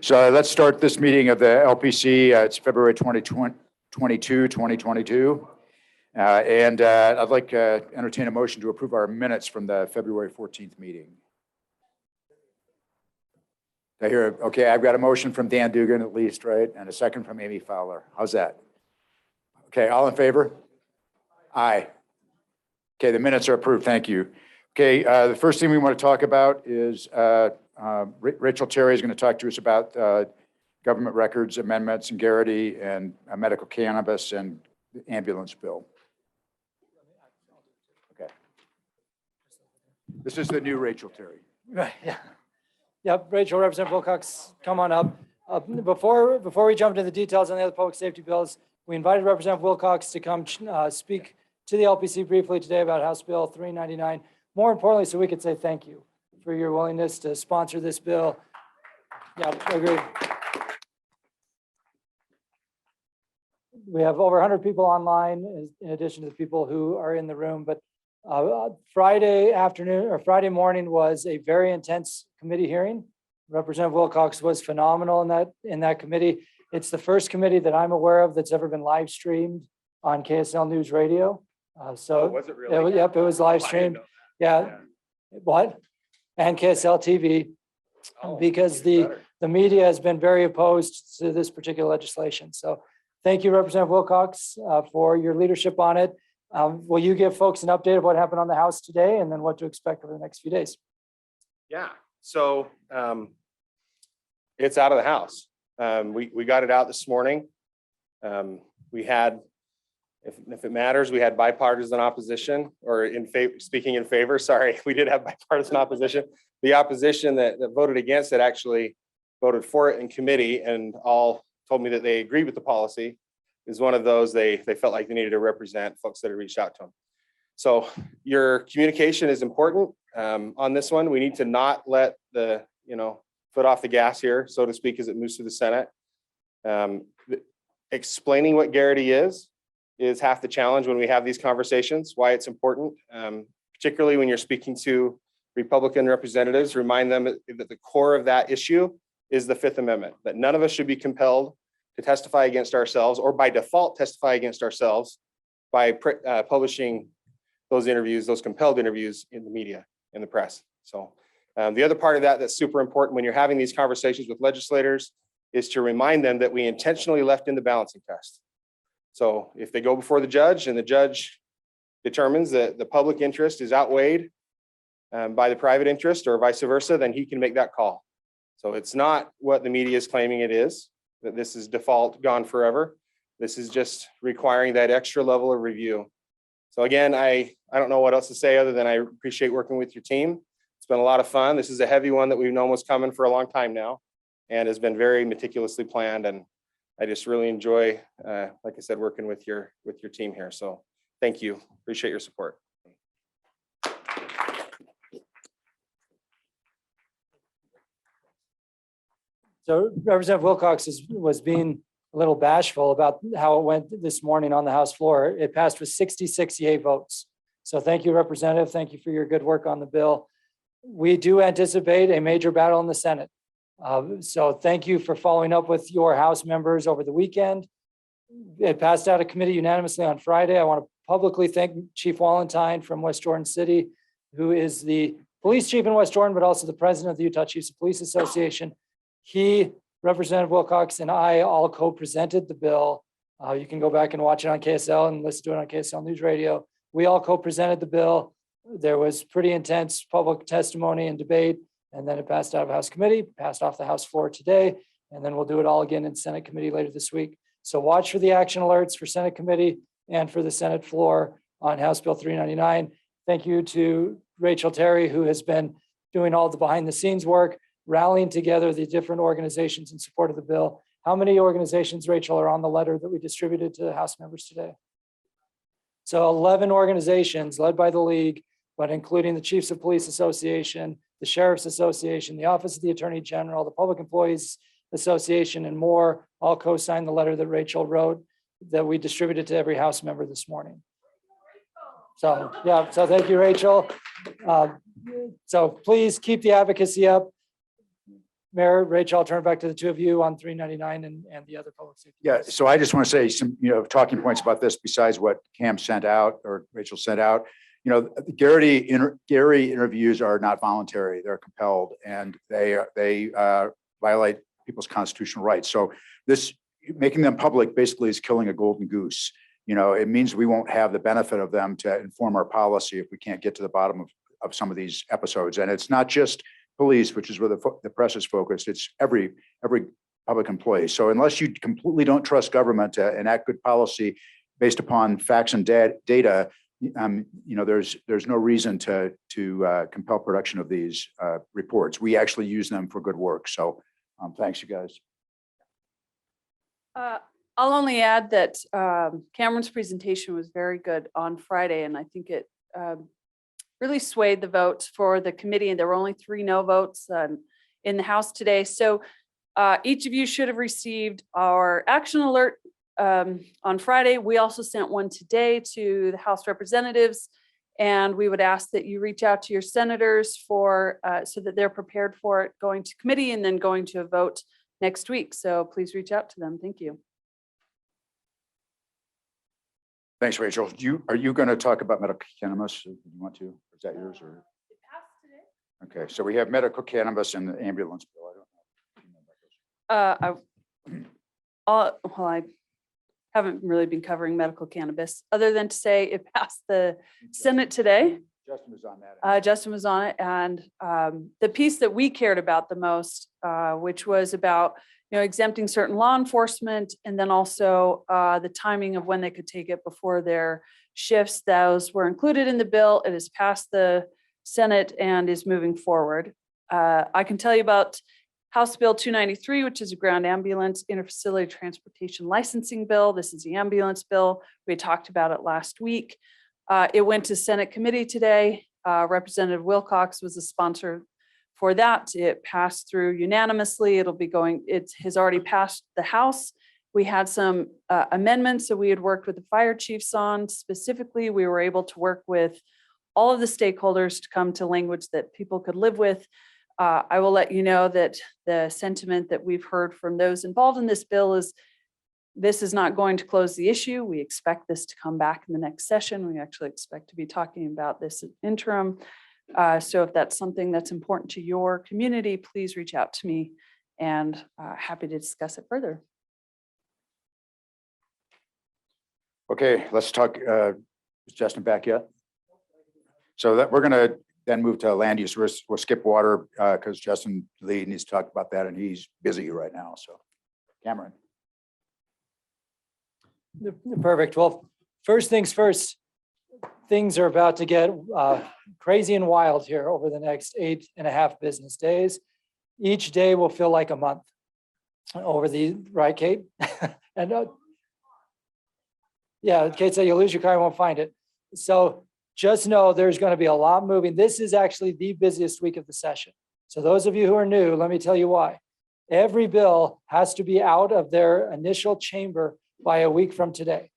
So let's start this meeting of the LPC. It's February 2022. I'd like to entertain a motion to approve our minutes from the February 14th meeting. I hear, okay, I've got a motion from Dan Dugan at least, right? And a second from Amy Fowler. How's that? Okay, all in favor? Aye. Okay, the minutes are approved. Thank you. Okay, the first thing we want to talk about is Rachel Terry is going to talk to us about government records amendments and Garrity and medical cannabis and the ambulance bill. Okay. This is the new Rachel Terry. Right, yeah. Yep, Rachel, Representative Wilcox, come on up. Before we jump into the details on the other public safety bills, we invited Representative Wilcox to come speak to the LPC briefly today about House Bill 399. More importantly, so we could say thank you for your willingness to sponsor this bill. Yeah, agreed. We have over 100 people online in addition to the people who are in the room, but Friday afternoon or Friday morning was a very intense committee hearing. Representative Wilcox was phenomenal in that committee. It's the first committee that I'm aware of that's ever been live streamed on KSL News Radio. Was it really? Yep, it was live streamed. Yeah. What? And KSL TV, because the media has been very opposed to this particular legislation. So thank you, Representative Wilcox, for your leadership on it. Will you give folks an update of what happened on the House today and then what to expect over the next few days? Yeah, so it's out of the House. We got it out this morning. We had, if it matters, we had bipartisan opposition, or speaking in favor, sorry, we did have bipartisan opposition. The opposition that voted against it actually voted for it in committee and all told me that they agreed with the policy. Is one of those they felt like they needed to represent folks that had reached out to them. So your communication is important on this one. We need to not let the foot off the gas here, so to speak, as it moves through the Senate. Explaining what Garrity is half the challenge when we have these conversations, why it's important, particularly when you're speaking to Republican representatives. Remind them that the core of that issue is the Fifth Amendment, that none of us should be compelled to testify against ourselves or by default testify against ourselves by publishing those interviews, those compelled interviews in the media, in the press. So the other part of that that's super important when you're having these conversations with legislators is to remind them that we intentionally left in the balancing test. So if they go before the judge and the judge determines that the public interest is outweighed by the private interest or vice versa, then he can make that call. So it's not what the media is claiming it is, that this is default gone forever. This is just requiring that extra level of review. So again, I don't know what else to say other than I appreciate working with your team. It's been a lot of fun. This is a heavy one that we've known was coming for a long time now and has been very meticulously planned. And I just really enjoy, like I said, working with your team here. So thank you. Appreciate your support. So Representative Wilcox was being a little bashful about how it went this morning on the House floor. It passed with 66 yay votes. So thank you, Representative. Thank you for your good work on the bill. We do anticipate a major battle in the Senate. So thank you for following up with your House members over the weekend. It passed out of committee unanimously on Friday. I want to publicly thank Chief Wallentyne from West Jordan City, who is the police chief in West Jordan, but also the president of the Utah Chiefs of Police Association. He, Representative Wilcox, and I all co-presented the bill. You can go back and watch it on KSL and listen to it on KSL News Radio. We all co-presented the bill. There was pretty intense public testimony and debate, and then it passed out of House committee, passed off the House floor today, and then we'll do it all again in Senate committee later this week. So watch for the action alerts for Senate committee and for the Senate floor on House Bill 399. Thank you to Rachel Terry, who has been doing all the behind the scenes work, rallying together the different organizations in support of the bill. How many organizations, Rachel, are on the letter that we distributed to the House members today? So 11 organizations led by the league, but including the Chiefs of Police Association, the Sheriff's Association, the Office of the Attorney General, the Public Employees Association, and more, all co-signed the letter that Rachel wrote that we distributed to every House member this morning. So yeah, so thank you, Rachel. So please keep the advocacy up. Mayor, Rachel, I'll turn it back to the two of you on 399 and the other public safety. Yeah, so I just want to say some, talking points about this besides what Cam sent out or Rachel sent out. Gary interviews are not voluntary; they're compelled, and they violate people's constitutional rights. So this making them public basically is killing a golden goose. It means we won't have the benefit of them to inform our policy if we can't get to the bottom of some of these episodes. And it's not just police, which is where the press is focused. It's every public employee. So unless you completely don't trust government to enact good policy based upon facts and data, there's no reason to compel production of these reports. We actually use them for good work. So thanks, you guys. I'll only add that Cameron's presentation was very good on Friday, and I think it really swayed the votes for the committee, and there were only 3 no votes in the House today. So each of you should have received our action alert on Friday. We also sent one today to the House representatives, and we would ask that you reach out to your senators so that they're prepared for it going to committee and then going to a vote next week. So please reach out to them. Thank you. Thanks, Rachel. Are you going to talk about medical cannabis? Do you want to? Is that yours or? It passed today. Okay, so we have medical cannabis and the ambulance bill. I don't know. I haven't really been covering medical cannabis, other than to say it passed the Senate today. Justin was on that. Justin was on it, and the piece that we cared about the most, which was about exempting certain law enforcement, and then also the timing of when they could take it before their shifts. Those were included in the bill. It has passed the Senate and is moving forward. I can tell you about House Bill 293, which is a ground ambulance interfacility transportation licensing bill. This is the ambulance bill. We talked about it last week. It went to Senate committee today. Representative Wilcox was the sponsor for that. It passed through unanimously. It has already passed the House. We had some amendments that we had worked with the fire chiefs on. Specifically, we were able to work with all of the stakeholders to come to language that people could live with. I will let you know that the sentiment that we've heard from those involved in this bill is this is not going to close the issue. We expect this to come back in the next session. We actually expect to be talking about this interim. So if that's something that's important to your community, please reach out to me, and happy to discuss it further. Okay, let's talk. Is Justin back yet? So that we're going to then move to land use. We'll skip water because Justin Lee needs to talk about that, and he's busy right now. So Cameron. Perfect. Well, first things first, things are about to get crazy and wild here over the next 8.5 business days. Each day will feel like a month right, Kate? And yeah, Kate said you lose your car, you won't find it. So just know there's going to be a lot moving. This is actually the busiest week of the session. So those of you who are new, let me tell you why. Every bill has to be out of their initial chamber by a week from today,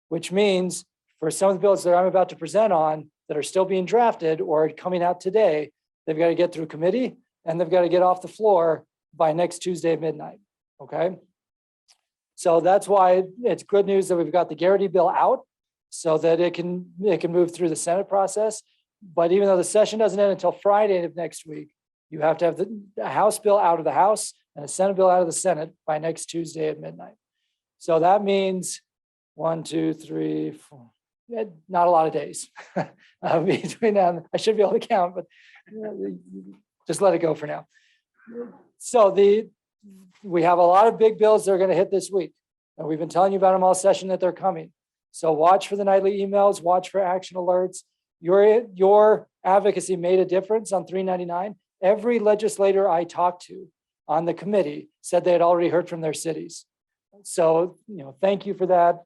which means for some of the bills that I'm about to present on that are still being drafted or coming out today, they've got to get through committee and they've got to get off the floor by next Tuesday at midnight. Okay. So that's why it's good news that we've got the Garrity bill out so that it can move through the Senate process. But even though the session doesn't end until Friday of next week, you have to have the House bill out of the House and a Senate bill out of the Senate by next Tuesday at midnight. So that means 1, 2, 3, 4, not a lot of days between now and I should be able to count, but just let it go for now. So we have a lot of big bills that are going to hit this week. And we've been telling you about them all session that they're coming. So watch for the nightly emails, watch for action alerts. Your advocacy made a difference on 399. Every legislator I talked to on the committee said they had already heard from their cities. So, thank you for that.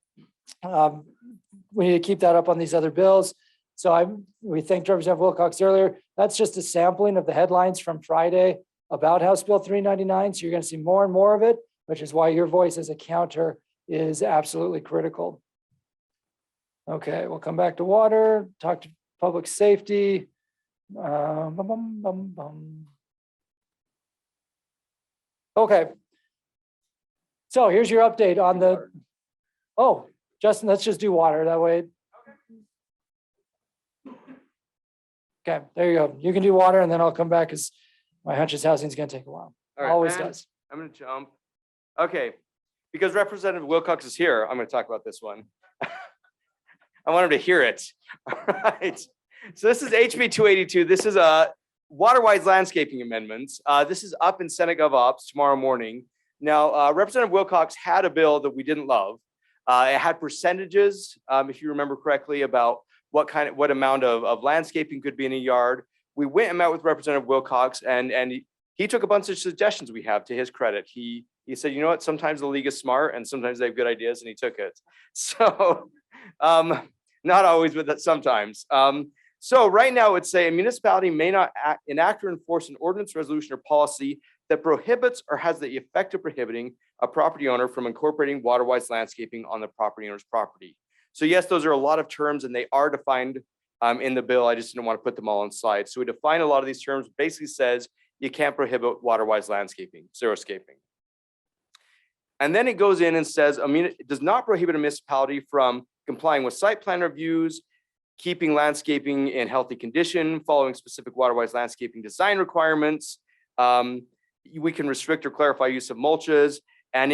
We need to keep that up on these other bills. So we thanked Representative Wilcox earlier. That's just a sampling of the headlines from Friday about House Bill 399. So you're going to see more and more of it, which is why your voice as a counter is absolutely critical. Okay, we'll come back to water, talk to public safety. Okay. So here's your update on the, oh, Justin, let's just do water that way. Okay, there you go. You can do water and then I'll come back because my hunch is housing is gonna take a while. All right, Always man, does. I'm gonna jump. Okay, because Representative Wilcox is here, I'm gonna talk about this one. I want him to hear it. All right. So this is HB 282. This is a Waterwise landscaping amendments. This is up in Senate Gov Ops tomorrow morning. Now, Representative Wilcox had a bill that we didn't love. It had percentages, if you remember correctly, about what amount of landscaping could be in a yard. We went and met with Representative Wilcox, and he took a bunch of suggestions we have to his credit. He said, you know what, sometimes the league is smart and sometimes they have good ideas, and he took it. So not always, but sometimes. So right now, it's say a municipality may not enact or enforce an ordinance, resolution, or policy that prohibits or has the effect of prohibiting a property owner from incorporating Waterwise landscaping on the property owner's property. So yes, those are a lot of terms and they are defined in the bill. I just didn't want to put them all on slides. So we define a lot of these terms, basically says you can't prohibit Waterwise landscaping, xeriscaping. And then it goes in and says, it does not prohibit a municipality from complying with site plan reviews, keeping landscaping in healthy condition, following specific Waterwise landscaping design requirements. We can restrict or clarify use of mulches, and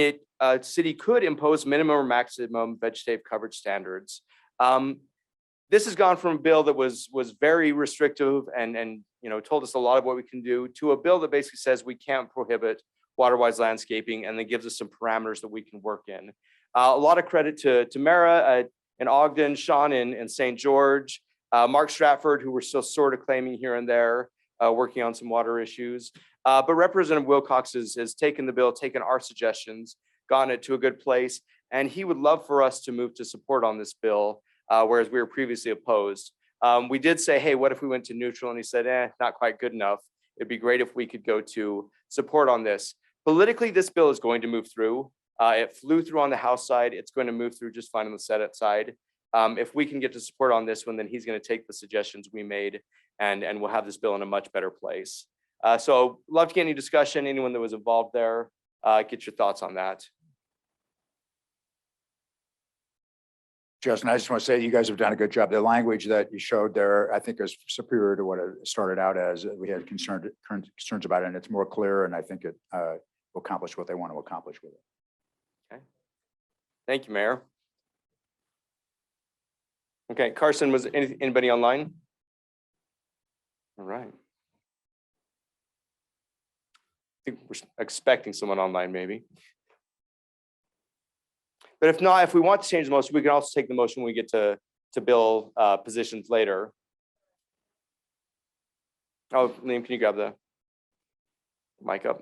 city could impose minimum or maximum vegetative coverage standards. This has gone from a bill that was very restrictive and told us a lot of what we can do to a bill that basically says we can't prohibit Waterwise landscaping, and then gives us some parameters that we can work in. A lot of credit to Mara in Ogden, Sean in St. George, Mark Stratford, who we're still sort of claiming here and there, working on some water issues. But Representative Wilcox has taken the bill, taken our suggestions, gotten it to a good place, and he would love for us to move to support on this bill, whereas we were previously opposed. We did say, hey, what if we went to neutral? And he said, not quite good enough. It'd be great if we could go to support on this. Politically, this bill is going to move through. It flew through on the House side. It's going to move through just fine on the Senate side. If we can get to support on this one, then he's going to take the suggestions we made and we'll have this bill in a much better place. So love to get any discussion, anyone that was involved there, get your thoughts on that. Justin, I just want to say you guys have done a good job. The language that you showed there, I think is superior to what it started out as. We had concerns about it, and it's more clear, and I think it will accomplish what they want to accomplish with it. Okay. Thank you, Mayor. Okay, Carson, was anybody online? All right. I think we're expecting someone online, maybe. But if not, if we want to change the motion, we can also take the motion when we get to bill positions later. Oh, Liam, can you grab the mic up?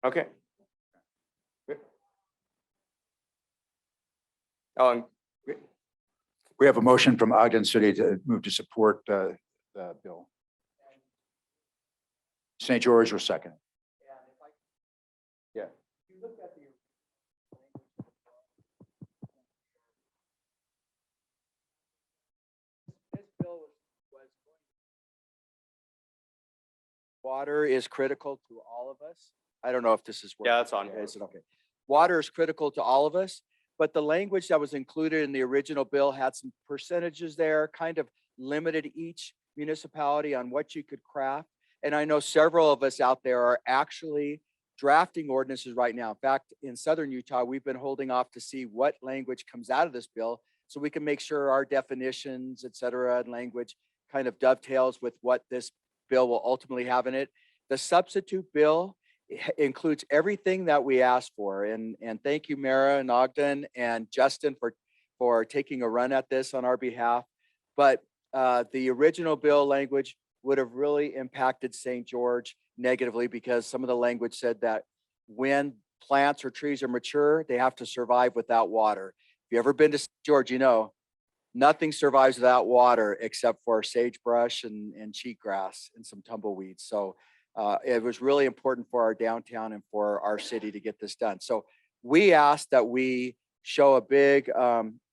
Okay. Oh, and We have a motion from Ogden City to move to support the bill. St. George was second. yeah. Water is critical to all of us. I don't know if this is working. Yeah, that's on. Is it okay? Water is critical to all of us, but the language that was included in the original bill had some percentages there, kind of limited each municipality on what you could craft. And I know several of us out there are actually drafting ordinances right now. In fact, in Southern Utah, we've been holding off to see what language comes out of this bill so we can make sure our definitions, et cetera, and language kind of dovetails with what this bill will ultimately have in it. The substitute bill includes everything that we asked for. And thank you, Mara and Ogden and Justin for taking a run at this on our behalf. But the original bill language would have really impacted St. George negatively because some of the language said that when plants or trees are mature, they have to survive without water. If you ever been to St. George, you know, nothing survives without water except for sagebrush and cheatgrass and some tumbleweeds. So it was really important for our downtown and for our city to get this done. So we asked that we show a big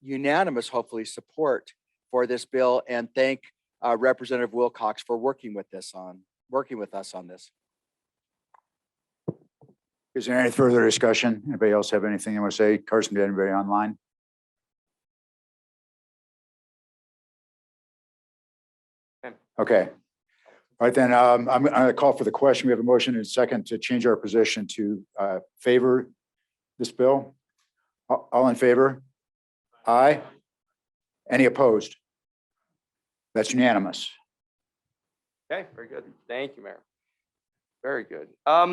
unanimous, hopefully, support for this bill and thank Representative Wilcox for working with us on this. Is there any further discussion? Anybody else have anything they want to say? Carson, did anybody online? Okay. All right, then I'm going to call for the question. We have a motion and a second to change our position to favor this bill. All in favor? Aye. Any opposed? That's unanimous. Okay, very good. Thank you, Mayor. Very good. I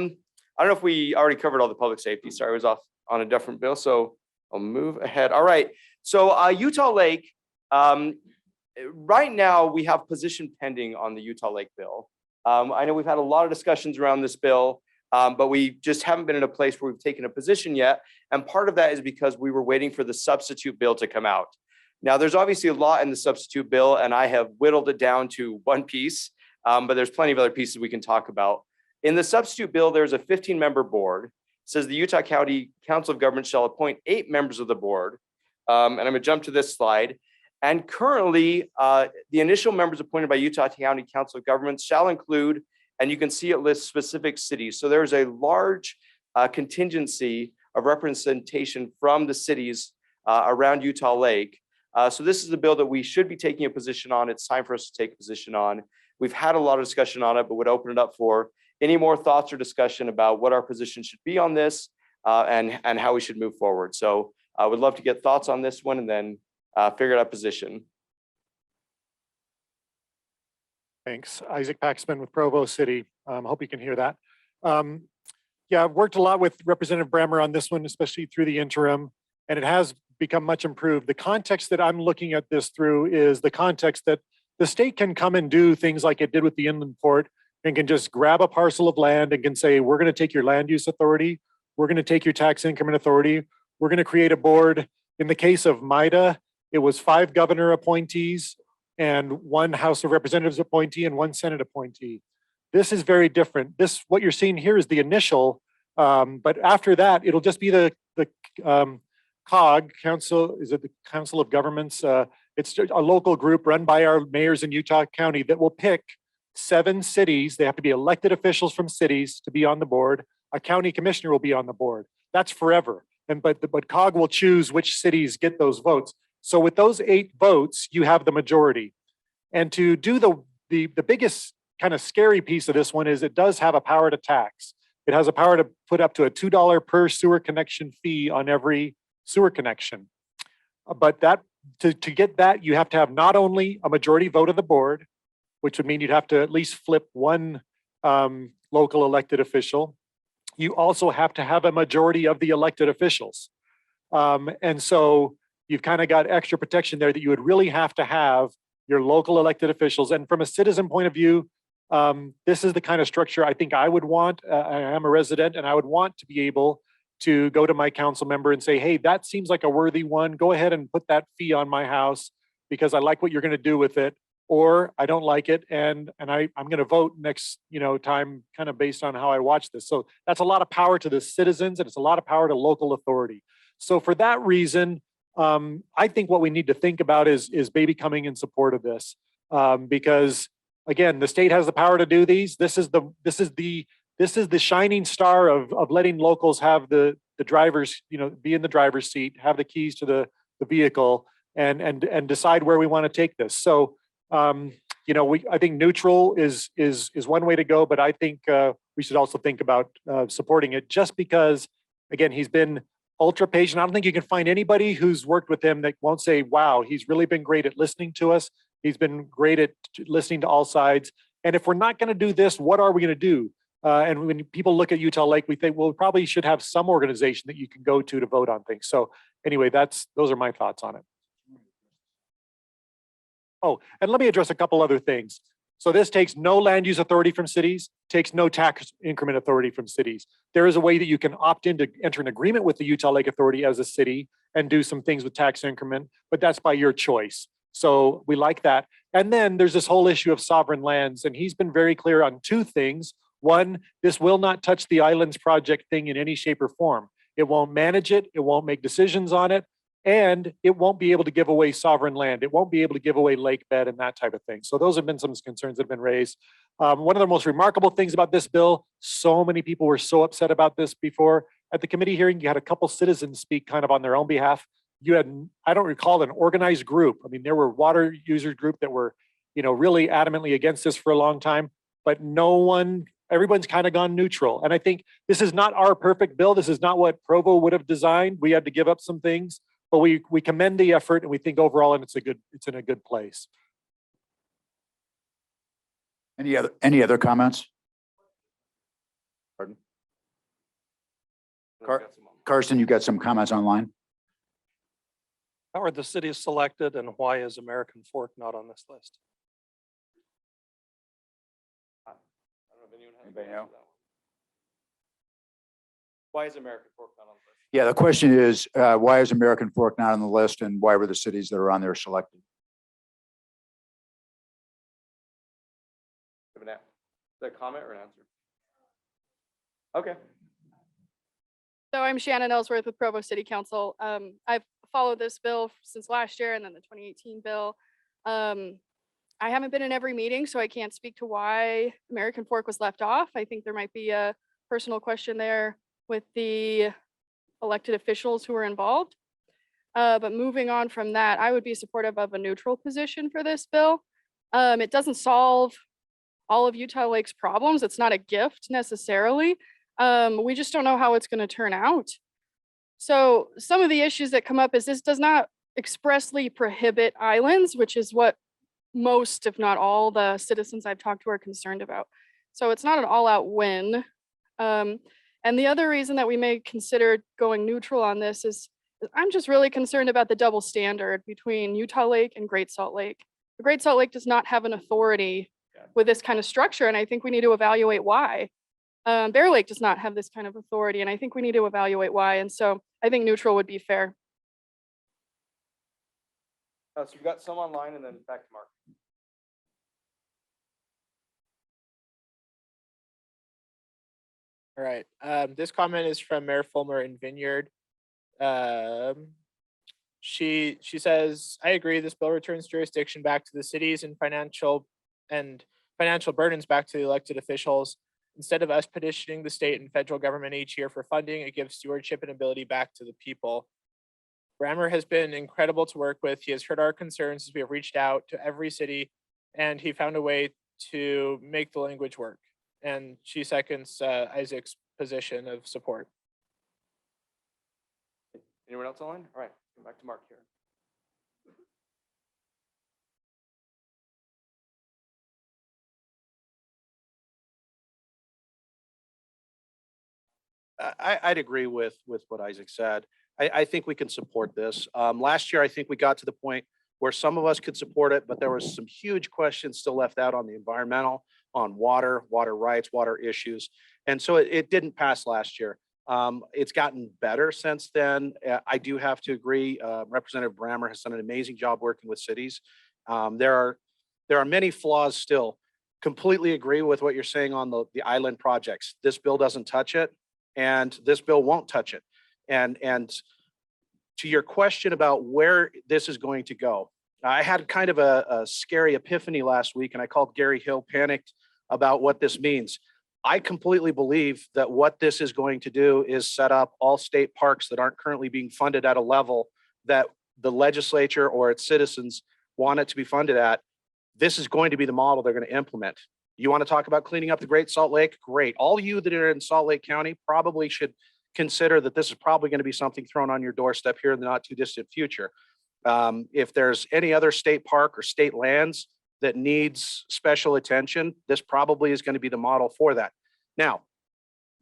don't know if we already covered all the public safety. Sorry, I was off on a different bill, so I'll move ahead. All right. So Utah Lake, right now we have position pending on the Utah Lake bill. I know we've had a lot of discussions around this bill, but we just haven't been in a place where we've taken a position yet. And part of that is because we were waiting for the substitute bill to come out. Now, there's obviously a lot in the substitute bill, and I have whittled it down to one piece, but there's plenty of other pieces we can talk about. In the substitute bill, there's a 15-member board. It says the Utah County Council of Governments shall appoint 8 members of the board. And I'm going to jump to this slide. And currently, the initial members appointed by Utah County Council of Governments shall include, and you can see it lists specific cities. So there's a large contingency of representation from the cities around Utah Lake. So this is the bill that we should be taking a position on. It's time for us to take a position on. We've had a lot of discussion on it, but would open it up for any more thoughts or discussion about what our position should be on this and how we should move forward. So I would love to get thoughts on this one and then figure out position. Thanks. Isaac Paxman with Provo City. Hope you can hear that. Yeah, I've worked a lot with Representative Brammer on this one, especially through the interim, and it has become much improved. The context that I'm looking at this through is the context that the state can come and do things like it did with the inland port and can just grab a parcel of land and can say, we're going to take your land use authority. We're going to take your tax increment authority. We're going to create a board. In the case of MIDA, it was 5 governor appointees and 1 House of Representatives appointee and 1 Senate appointee. This is very different. What you're seeing here is the initial, but after that, it'll just be the COG, Council, is it the Council of Governments? It's a local group run by our mayors in Utah County that will pick 7 cities. They have to be elected officials from cities to be on the board. A county commissioner will be on the board. That's forever. But COG will choose which cities get those votes. So with those 8 votes, you have the majority. And to do the biggest kind of scary piece of this one is it does have a power to tax. It has a power to put up to a $2 per sewer connection fee on every sewer connection. But to get that, you have to have not only a majority vote of the board, which would mean you'd have to at least flip 1 local elected official. You also have to have a majority of the elected officials. And so you've kind of got extra protection there that you would really have to have your local elected officials. And from a citizen point of view, this is the kind of structure I think I would want. I am a resident and I would want to be able to go to my council member and say, hey, that seems like a worthy one. Go ahead and put that fee on my house because I like what you're going to do with it. Or I don't like it and I'm going to vote next time kind of based on how I watch this. So that's a lot of power to the citizens and it's a lot of power to local authority. So for that reason, I think what we need to think about is baby coming in support of this because again, the state has the power to do these. This is the shining star of letting locals have the drivers, be in the driver's seat, have the keys to the vehicle and decide where we want to take this. So I think neutral is one way to go, but I think we should also think about supporting it just because, again, he's been ultra patient. I don't think you can find anybody who's worked with him that won't say, wow, he's really been great at listening to us. He's been great at listening to all sides. And if we're not going to do this, what are we going to do? And when people look at Utah Lake, we think, well, we probably should have some organization that you can go to vote on things. So anyway, those are my thoughts on it. Oh, and let me address a couple other things. So this takes no land use authority from cities, takes no tax increment authority from cities. There is a way that you can opt in to enter an agreement with the Utah Lake Authority as a city and do some things with tax increment, but that's by your choice. So we like that. And then there's this whole issue of sovereign lands, and he's been very clear on 2 things. One, this will not touch the Islands Project thing in any shape or form. It won't manage it. It won't make decisions on it. And it won't be able to give away sovereign land. It won't be able to give away lake bed and that type of thing. So those have been some concerns that have been raised. One of the most remarkable things about this bill, so many people were so upset about this before. At the committee hearing, you had a couple citizens speak kind of on their own behalf. You had, I don't recall, an organized group. I mean, there were water user group that were, really adamantly against this for a long time, but everyone's kind of gone neutral. And I think this is not our perfect bill. This is not what Provo would have designed. We had to give up some things, but we commend the effort, and we think overall, and it's in a good place. Any other comments? Pardon? Carson, you got some comments online? How are the cities selected and why is American Fork not on this list? Anybody know? Why is American Fork not on the list? Yeah, the question is, why is American Fork not on the list, and why were the cities that are on there selected? Is that a comment or an answer? Okay. So I'm Shannon Ellsworth with Provo City Council. I've followed this bill since last year and then the 2018 bill. I haven't been in every meeting, so I can't speak to why American Fork was left off. I think there might be a personal question there with the elected officials who were involved. But moving on from that, I would be supportive of a neutral position for this bill. It doesn't solve all of Utah Lake's problems. It's not a gift necessarily. We just don't know how it's going to turn out. So some of the issues that come up is this does not expressly prohibit islands, which is what most, if not all, the citizens I've talked to are concerned about. So it's not an all-out win. And the other reason that we may consider going neutral on this is I'm just really concerned about the double standard between Utah Lake and Great Salt Lake. The Great Salt Lake does not have an authority with this kind of structure, and I think we need to evaluate why. Bear Lake does not have this kind of authority, and I think we need to evaluate why. And so I think neutral would be fair. So we've got some online and then back to Mark. All right. This comment is from Mayor Fulmer in Vineyard. She says, I agree, this bill returns jurisdiction back to the cities and financial burdens back to the elected officials. Instead of us petitioning the state and federal government each year for funding, it gives stewardship and ability back to the people. Brammer has been incredible to work with. He has heard our concerns as we have reached out to every city, and he found a way to make the language work. And she seconds Isaac's position of support. Anyone else online? All right, come back to Mark here. I'd agree with what Isaac said. I think we can support this. Last year, I think we got to the point where some of us could support it, but there was some huge questions still left out on the environmental, on water rights, water issues. And so it didn't pass last year. It's gotten better since then. I do have to agree. Representative Brammer has done an amazing job working with cities. There are many flaws still. Completely agree with what you're saying on the island projects. This bill doesn't touch it, and this bill won't touch it. And to your question about where this is going to go, I had kind of a scary epiphany last week, and I called Gary Hill panicked about what this means. I completely believe that what this is going to do is set up all state parks that aren't currently being funded at a level that the legislature or its citizens want it to be funded at. This is going to be the model they're going to implement. You want to talk about cleaning up the Great Salt Lake? Great. All you that are in Salt Lake County probably should consider that this is probably going to be something thrown on your doorstep here in the not too distant future. If there's any other state park or state lands that needs special attention, this probably is going to be the model for that. Now,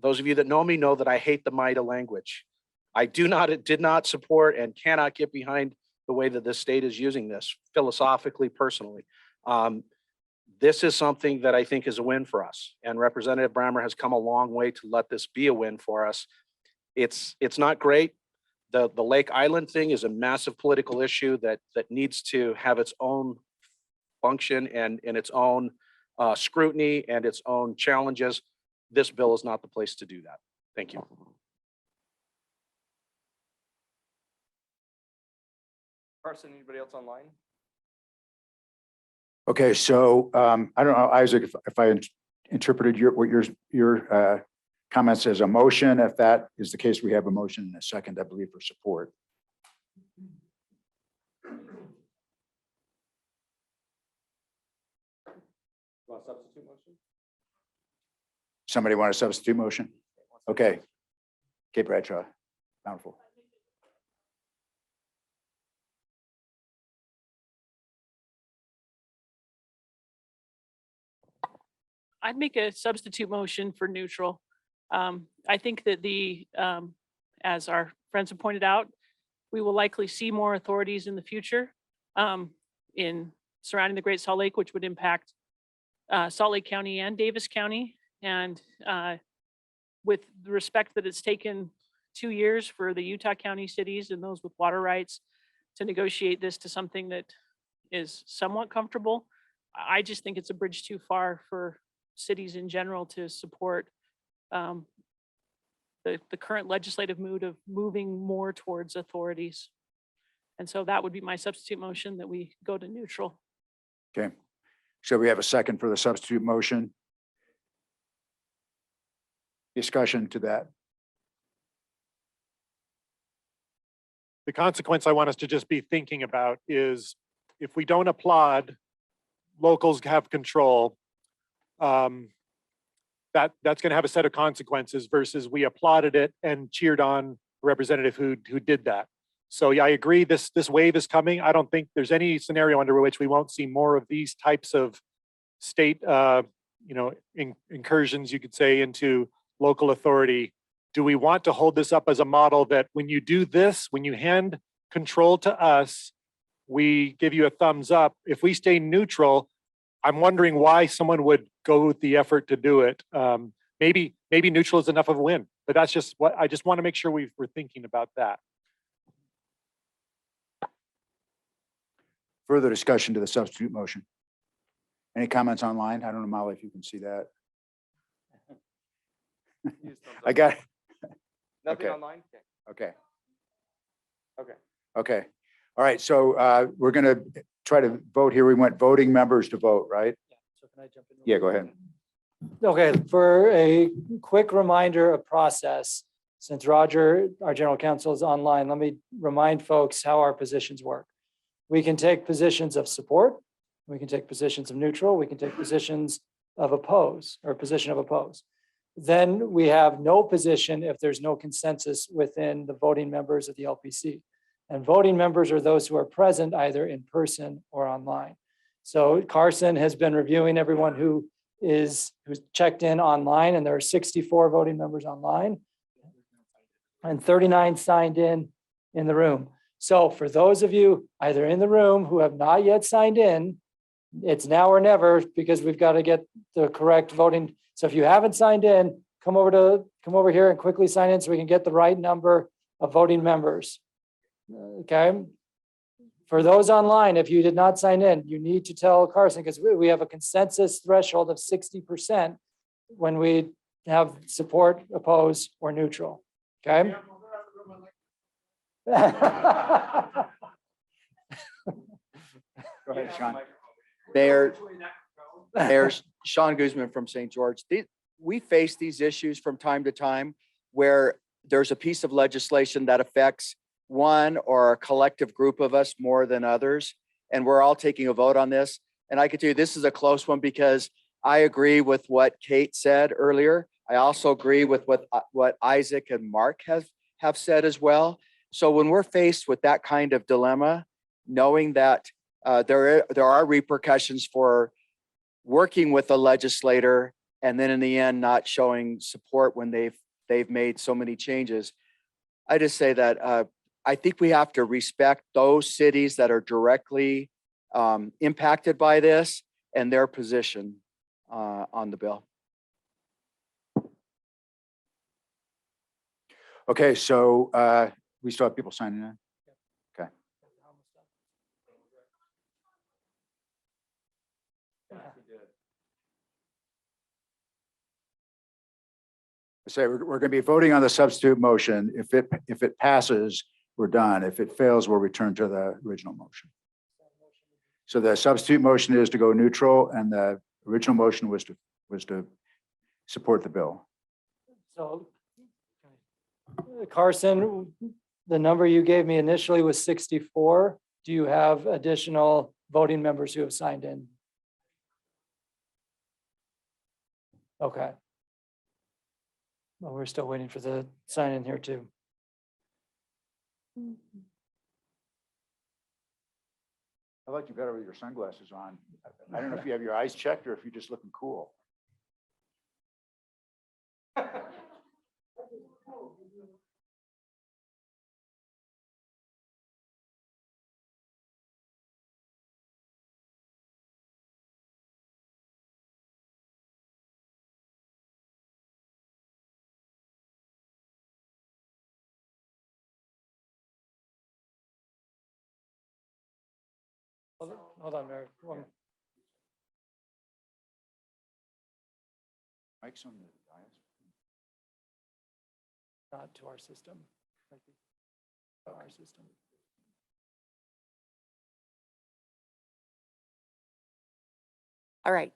those of you that know me know that I hate the MIDA language. I did not support and cannot get behind the way that the state is using this philosophically, personally. This is something that I think is a win for us. And Representative Brammer has come a long way to let this be a win for us. It's not great. The Lake Island thing is a massive political issue that needs to have its own function and its own scrutiny and its own challenges. This bill is not the place to do that. Thank you. Carson, anybody else online? Okay, so I don't know, Isaac, if I interpreted your comments as a motion. If that is the case, we have a motion and a second, I believe, for support. Want a substitute motion? Somebody want a substitute motion? Okay. Okay, Bradshaw, Bountiful. I'd make a substitute motion for neutral. I think that as our friends have pointed out, we will likely see more authorities in the future in surrounding the Great Salt Lake, which would impact Salt Lake County and Davis County. And with the respect that it's taken 2 years for the Utah County cities and those with water rights to negotiate this to something that is somewhat comfortable, I just think it's a bridge too far for cities in general to support the current legislative mood of moving more towards authorities. And so that would be my substitute motion, that we go to neutral. Okay, so we have a second for the substitute motion. Discussion to that. The consequence I want us to just be thinking about is if we don't applaud, locals have control. That's going to have a set of consequences versus we applauded it and cheered on the representative who did that. So yeah, I agree. This wave is coming. I don't think there's any scenario under which we won't see more of these types of state, incursions, you could say, into local authority. Do we want to hold this up as a model that when you do this, when you hand control to us, we give you a thumbs up? If we stay neutral, I'm wondering why someone would go with the effort to do it. Maybe neutral is enough of a win, but that's just what I just want to make sure we're thinking about that. Further discussion to the substitute motion. Any comments online? I don't know, Molly, if you can see that. I got, Nothing Okay. online? okay. Okay. Okay. All right. So we're going to try to vote here. We want voting members to vote, right? So can I jump in? Yeah, go ahead. Okay, for a quick reminder of process, since Roger, our general counsel, is online, let me remind folks how our positions work. We can take positions of support, we can take positions of neutral, we can take positions of oppose or position of oppose. Then we have no position if there's no consensus within the voting members of the LPC. And voting members are those who are present either in person or online. So Carson has been reviewing everyone who's checked in online, and there are 64 voting members online and 39 signed in the room. So for those of you either in the room who have not yet signed in, it's now or never, because we've got to get the correct voting. So if you haven't signed in, come over here and quickly sign in so we can get the right number of voting members. Okay. For those online, if you did not sign in, you need to tell Carson, because we have a consensus threshold of 60% when we have support, oppose, or neutral. Okay. Go ahead, Sean. There's Sean Guzman from St. George. We face these issues from time to time where there's a piece of legislation that affects one or a collective group of us more than others, and we're all taking a vote on this. And I can tell you this is a close one because I agree with what Kate said earlier. I also agree with what Isaac and Mark have said as well. So when we're faced with that kind of dilemma, knowing that there are repercussions for working with the legislator and then in the end not showing support when they've made so many changes, I just say that I think we have to respect those cities that are directly impacted by this and their position on the bill. Okay, so we still have people signing in. Okay. Say we're going to be voting on the substitute motion. If it passes, we're done. If it fails, we'll return to the original motion. So the substitute motion is to go neutral, and the original motion was to support the bill. So Carson, the number you gave me initially was 64. Do you have additional voting members who have signed in? Okay. Well, we're still waiting for the sign in here too. I like you better with your sunglasses on. I don't know if you have your eyes checked or if you're just looking cool. Hold on, Mayor. Mike's on the dais. Not to our system. Our system. All right.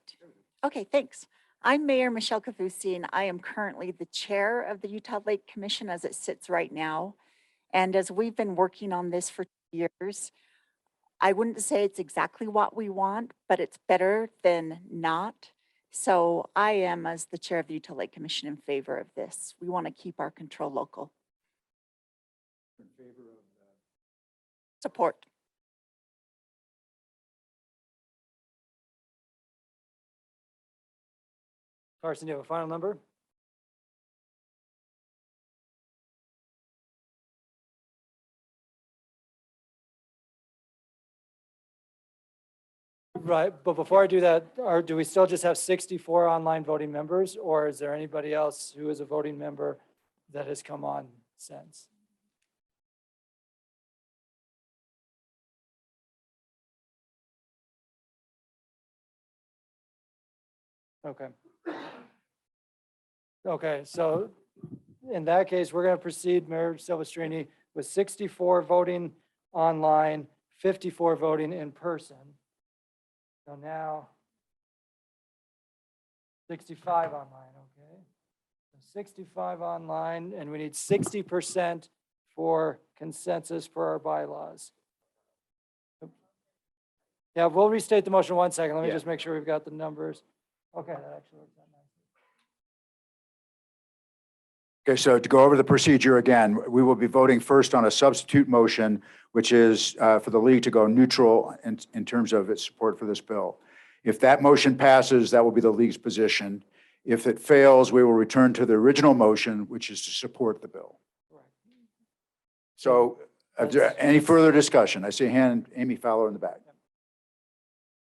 Okay, thanks. I'm Mayor Michelle Kafusi, and I am currently the chair of the Utah Lake Commission as it sits right now. And as we've been working on this for 2 years, I wouldn't say it's exactly what we want, but it's better than not. So I am, as the chair of the Utah Lake Commission, in favor of this. We want to keep our control local. In favor of Support. Carson, do you have a final number? Right, but before I do that, do we still just have 64 online voting members, or is there anybody else who is a voting member that has come on since? Okay. Okay, so in that case, we're going to proceed, Mayor Silvestrini, with 64 voting online, 54 voting in person. So now 65 online, okay? So 65 online, and we need 60% for consensus for our bylaws. Yeah, we'll restate the motion 1 second. Let me Yeah. just make sure we've got the numbers. Okay, that actually works out nicely. Okay, so to go over the procedure again, we will be voting first on a substitute motion, which is for the league to go neutral in terms of its support for this bill. If that motion passes, that will be the league's position. If it fails, we will return to the original motion, which is to support the bill. So is there any further discussion? I see a hand, Amy Fowler in the back.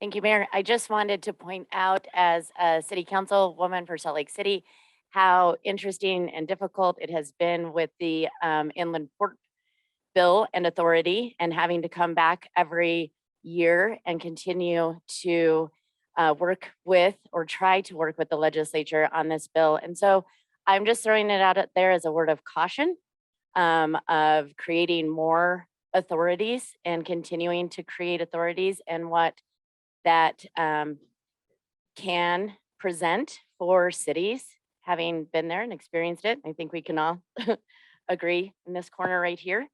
Thank you, Mayor. I just wanted to point out as a city councilwoman for Salt Lake City, how interesting and difficult it has been with the inland port bill and authority and having to come back every year and continue to work with or try to work with the legislature on this bill. And so I'm just throwing it out there as a word of caution of creating more authorities and continuing to create authorities and what that can present for cities, having been there and experienced it. I think we can all agree in this corner right here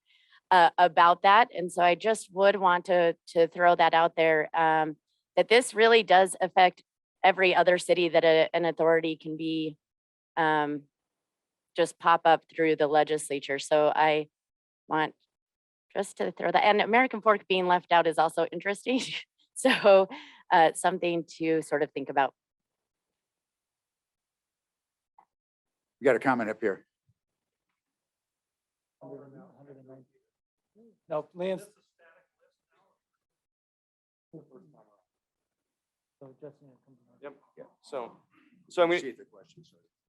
about that. And so I just would want to throw that out there, that this really does affect every other city that an authority can be just pop up through the legislature. So I want just to throw that, and American Fork being left out is also interesting. So something to sort of think about. We got a comment up here. No, Liam's. Yep. So I'm gonna,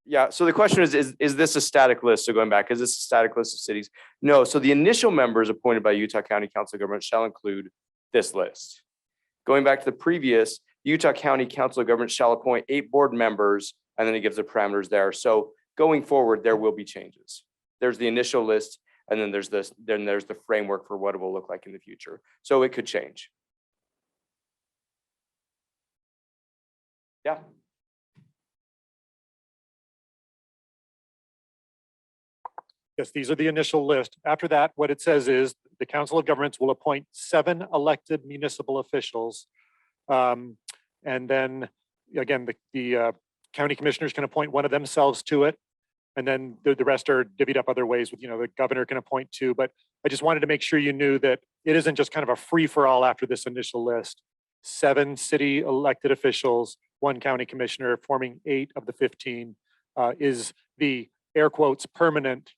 yeah, so the question is this a static list? So going back, is this a static list of cities? No, so the initial members appointed by Utah County Council of Governments shall include this list. Going back to the previous, Utah County Council of Governments shall appoint 8 board members, and then it gives the parameters there. So going forward, there will be changes. There's the initial list, And then there's the framework for what it will look like in the future. So it could change. Yeah. Yes, these are the initial list. After that, what it says is the Council of Governments will appoint 7 elected municipal officials. And then again, the county commissioners can appoint one of themselves to it. And then the rest are divvied up other ways with, the governor can appoint 2. But I just wanted to make sure you knew that it isn't just kind of a free for all after this initial list. 7 city elected officials, 1 county commissioner, forming 8 of the 15 is the air quotes permanent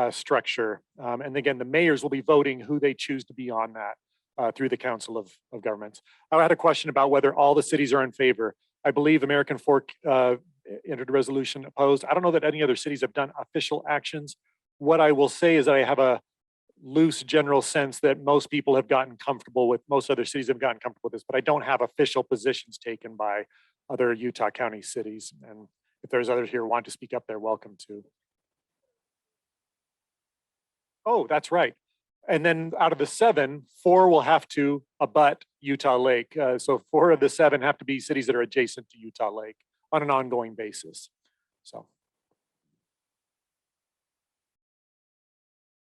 structure. And again, the mayors will be voting who they choose to be on that through the Council of Governments. I had a question about whether all the cities are in favor. I believe American Fork entered a resolution opposed. I don't know that any other cities have done official actions. What I will say is that I have a loose general sense that most people have gotten comfortable with, most other cities have gotten comfortable with this, but I don't have official positions taken by other Utah County cities. And if there's others here who want to speak up, they're welcome to. Oh, that's right. And then out of the 7, 4 will have to abut Utah Lake. So 4 of the 7 have to be cities that are adjacent to Utah Lake on an ongoing basis. So.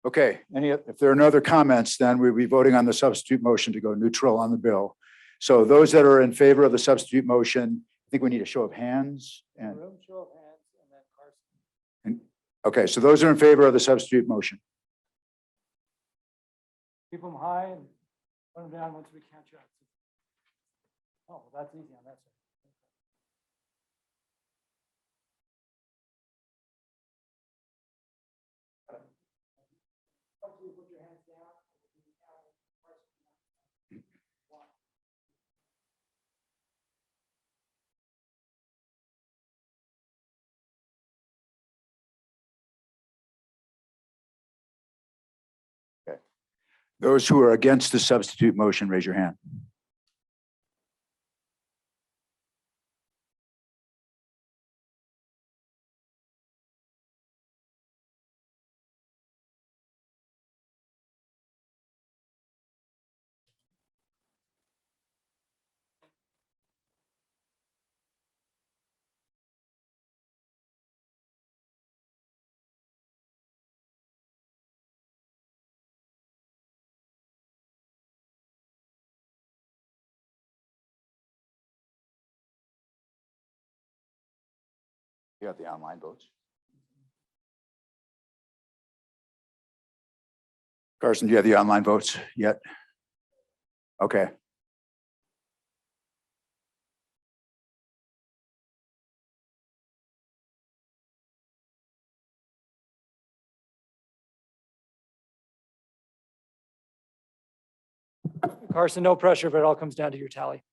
Okay, if there are no other comments, then we'll be voting on the substitute motion to go neutral on the bill. So those that are in favor of the substitute motion, I think we need a show of hands. And Show of hands, and then Carson. okay, so those are in favor of the substitute motion. Keep them high and put them down once we catch up. Oh, well, that's easy on that side. Put your hands down. Those who are against the substitute motion, raise your hand. You have the online votes. Carson, do you have the online votes yet? Okay. Carson, no pressure, but it all comes down to your tally.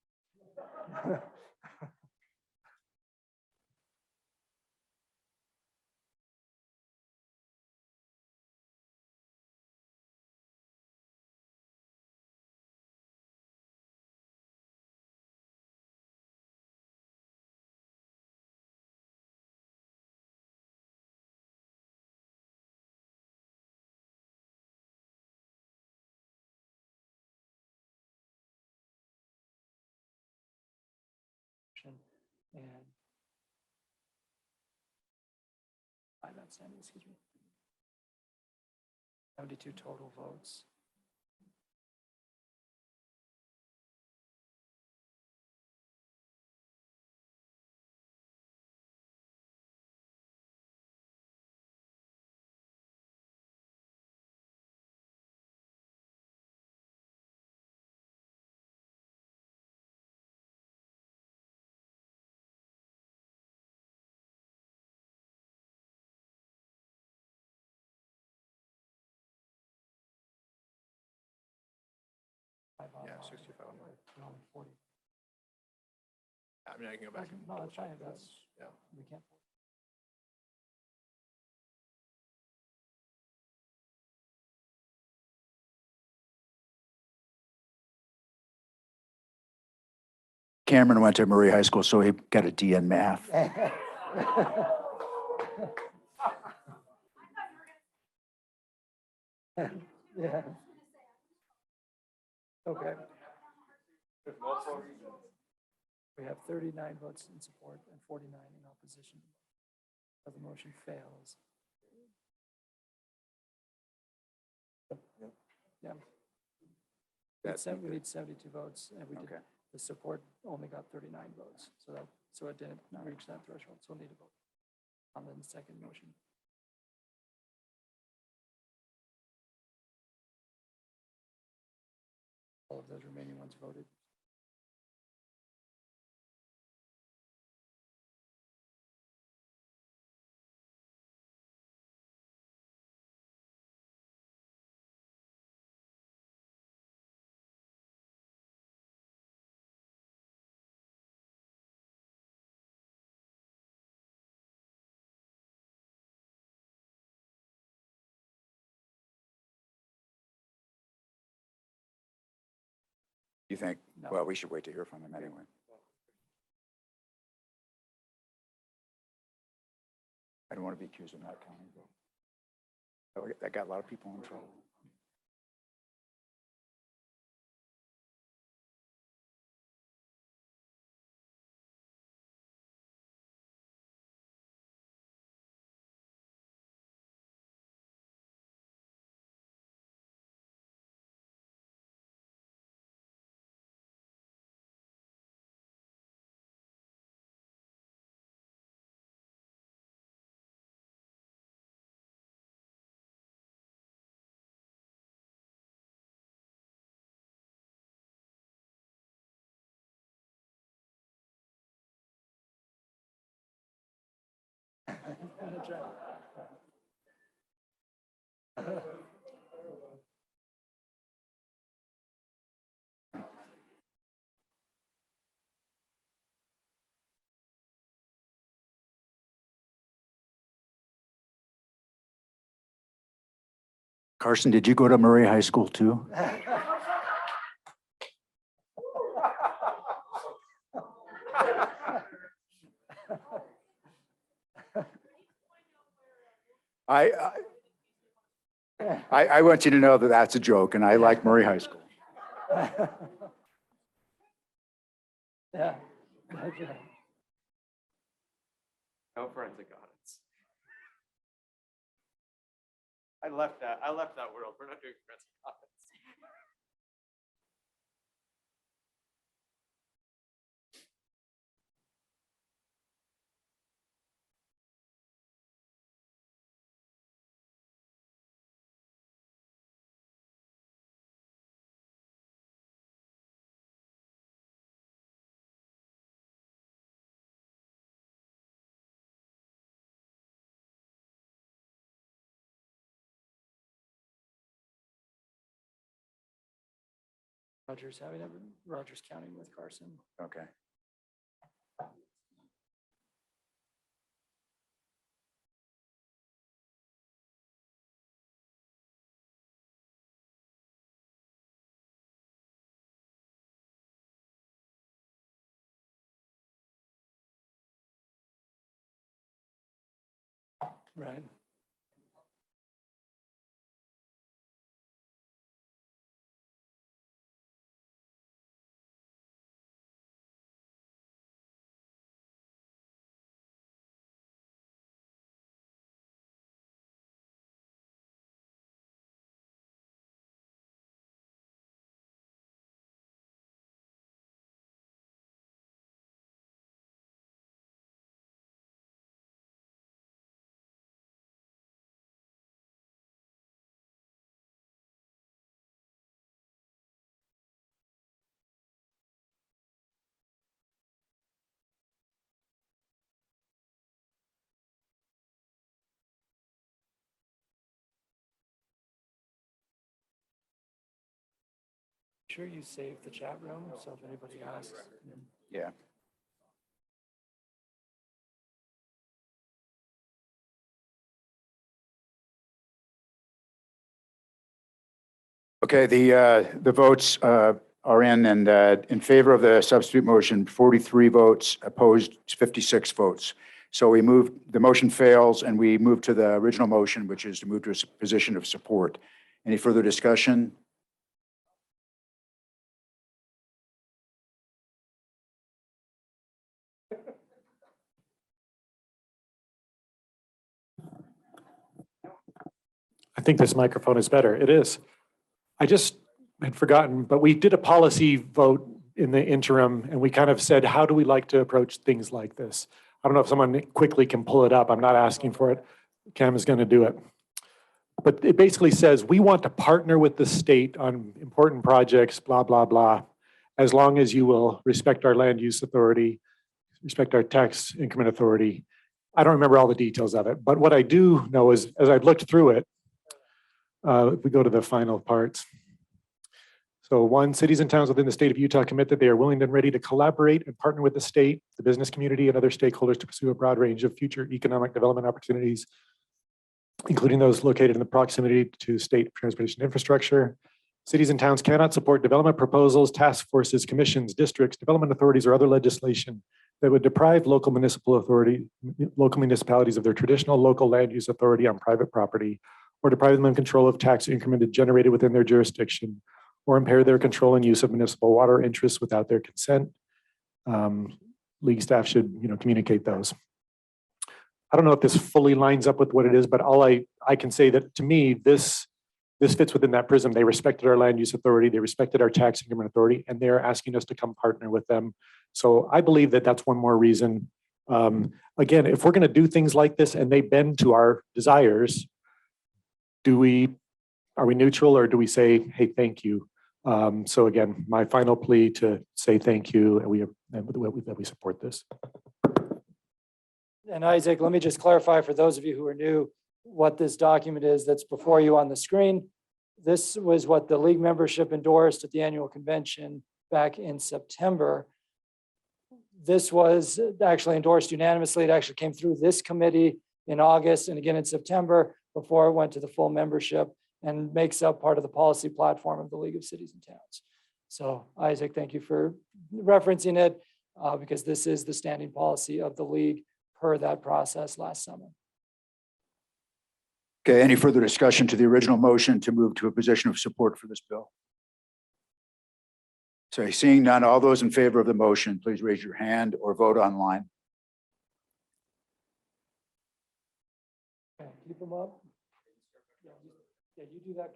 And I'm outstanding, excuse me. 72 total votes. Yeah, 65. 40. I mean, I can go back. and No, double that's fine. check That's, this. Yeah. we can't. Cameron went to Murray High School, so he got a D in math. Yeah. Okay. We have 39 votes in support and 49 in opposition. So the motion fails. Yeah. We need 72 votes and we did, Okay. the support only got 39 votes. So it didn't reach that threshold. So we'll need a vote on the second motion. All of those remaining ones voted. You think, No. well, we should wait to hear from them anyway. I don't want to be accused of not counting. That got a lot of people in trouble. Carson, did you go to Murray High School too? I want you to know that that's a joke, and I like Murray High School. Yeah. That's right. No forensic audits. I left that world. We're not doing forensic audits. Rogers counting with Carson. Okay. Right. Sure you save the chat room, so if anybody asks. Yeah. Okay, the votes are in, and in favor of the substitute motion, 43 votes, opposed 56 votes. So we move, the motion fails, and we move to the original motion, which is to move to a position of support. Any further discussion? I think this microphone is better. It is. I just had forgotten, but we did a policy vote in the interim and we kind of said, how do we like to approach things like this? I don't know if someone quickly can pull it up. I'm not asking for it. Cam is going to do it. But it basically says, we want to partner with the state on important projects, blah, blah, blah, as long as you will respect our land use authority, respect our tax increment authority. I don't remember all the details of it, but what I do know is, as I've looked through it, if we go to the final parts. So one, cities and towns within the state of Utah commit that they are willing and ready to collaborate and partner with the state, the business community, and other stakeholders to pursue a broad range of future economic development opportunities, including those located in the proximity to state transportation infrastructure. Cities and towns cannot support development proposals, task forces, commissions, districts, development authorities, or other legislation that would deprive local municipalities of their traditional local land use authority on private property, or deprive them of control of tax increment generated within their jurisdiction, or impair their control and use of municipal water interests without their consent. League staff should, communicate those. I don't know if this fully lines up with what it is, but all I can say that to me, this fits within that prism. They respected our land use authority, they respected our tax increment authority, and they're asking us to come partner with them. So I believe that that's one more reason. Again, if we're going to do things like this and they bend to our desires, are we neutral or do we say, hey, thank you? So again, my final plea to say thank you, and that we support this. And Isaac, let me just clarify for those of you who are new, what this document is that's before you on the screen. This was what the league membership endorsed at the annual convention back in September. This was actually endorsed unanimously. It actually came through this committee in August and again in September before it went to the full membership, and makes up part of the policy platform of the League of Cities and Towns. So Isaac, thank you for referencing it because this is the standing policy of the league per that process last summer. Okay, any further discussion to the original motion to move to a position of support for this bill? So seeing none, all those in favor of the motion, please raise your hand or vote online. Okay, keep them up. Yeah, you do that.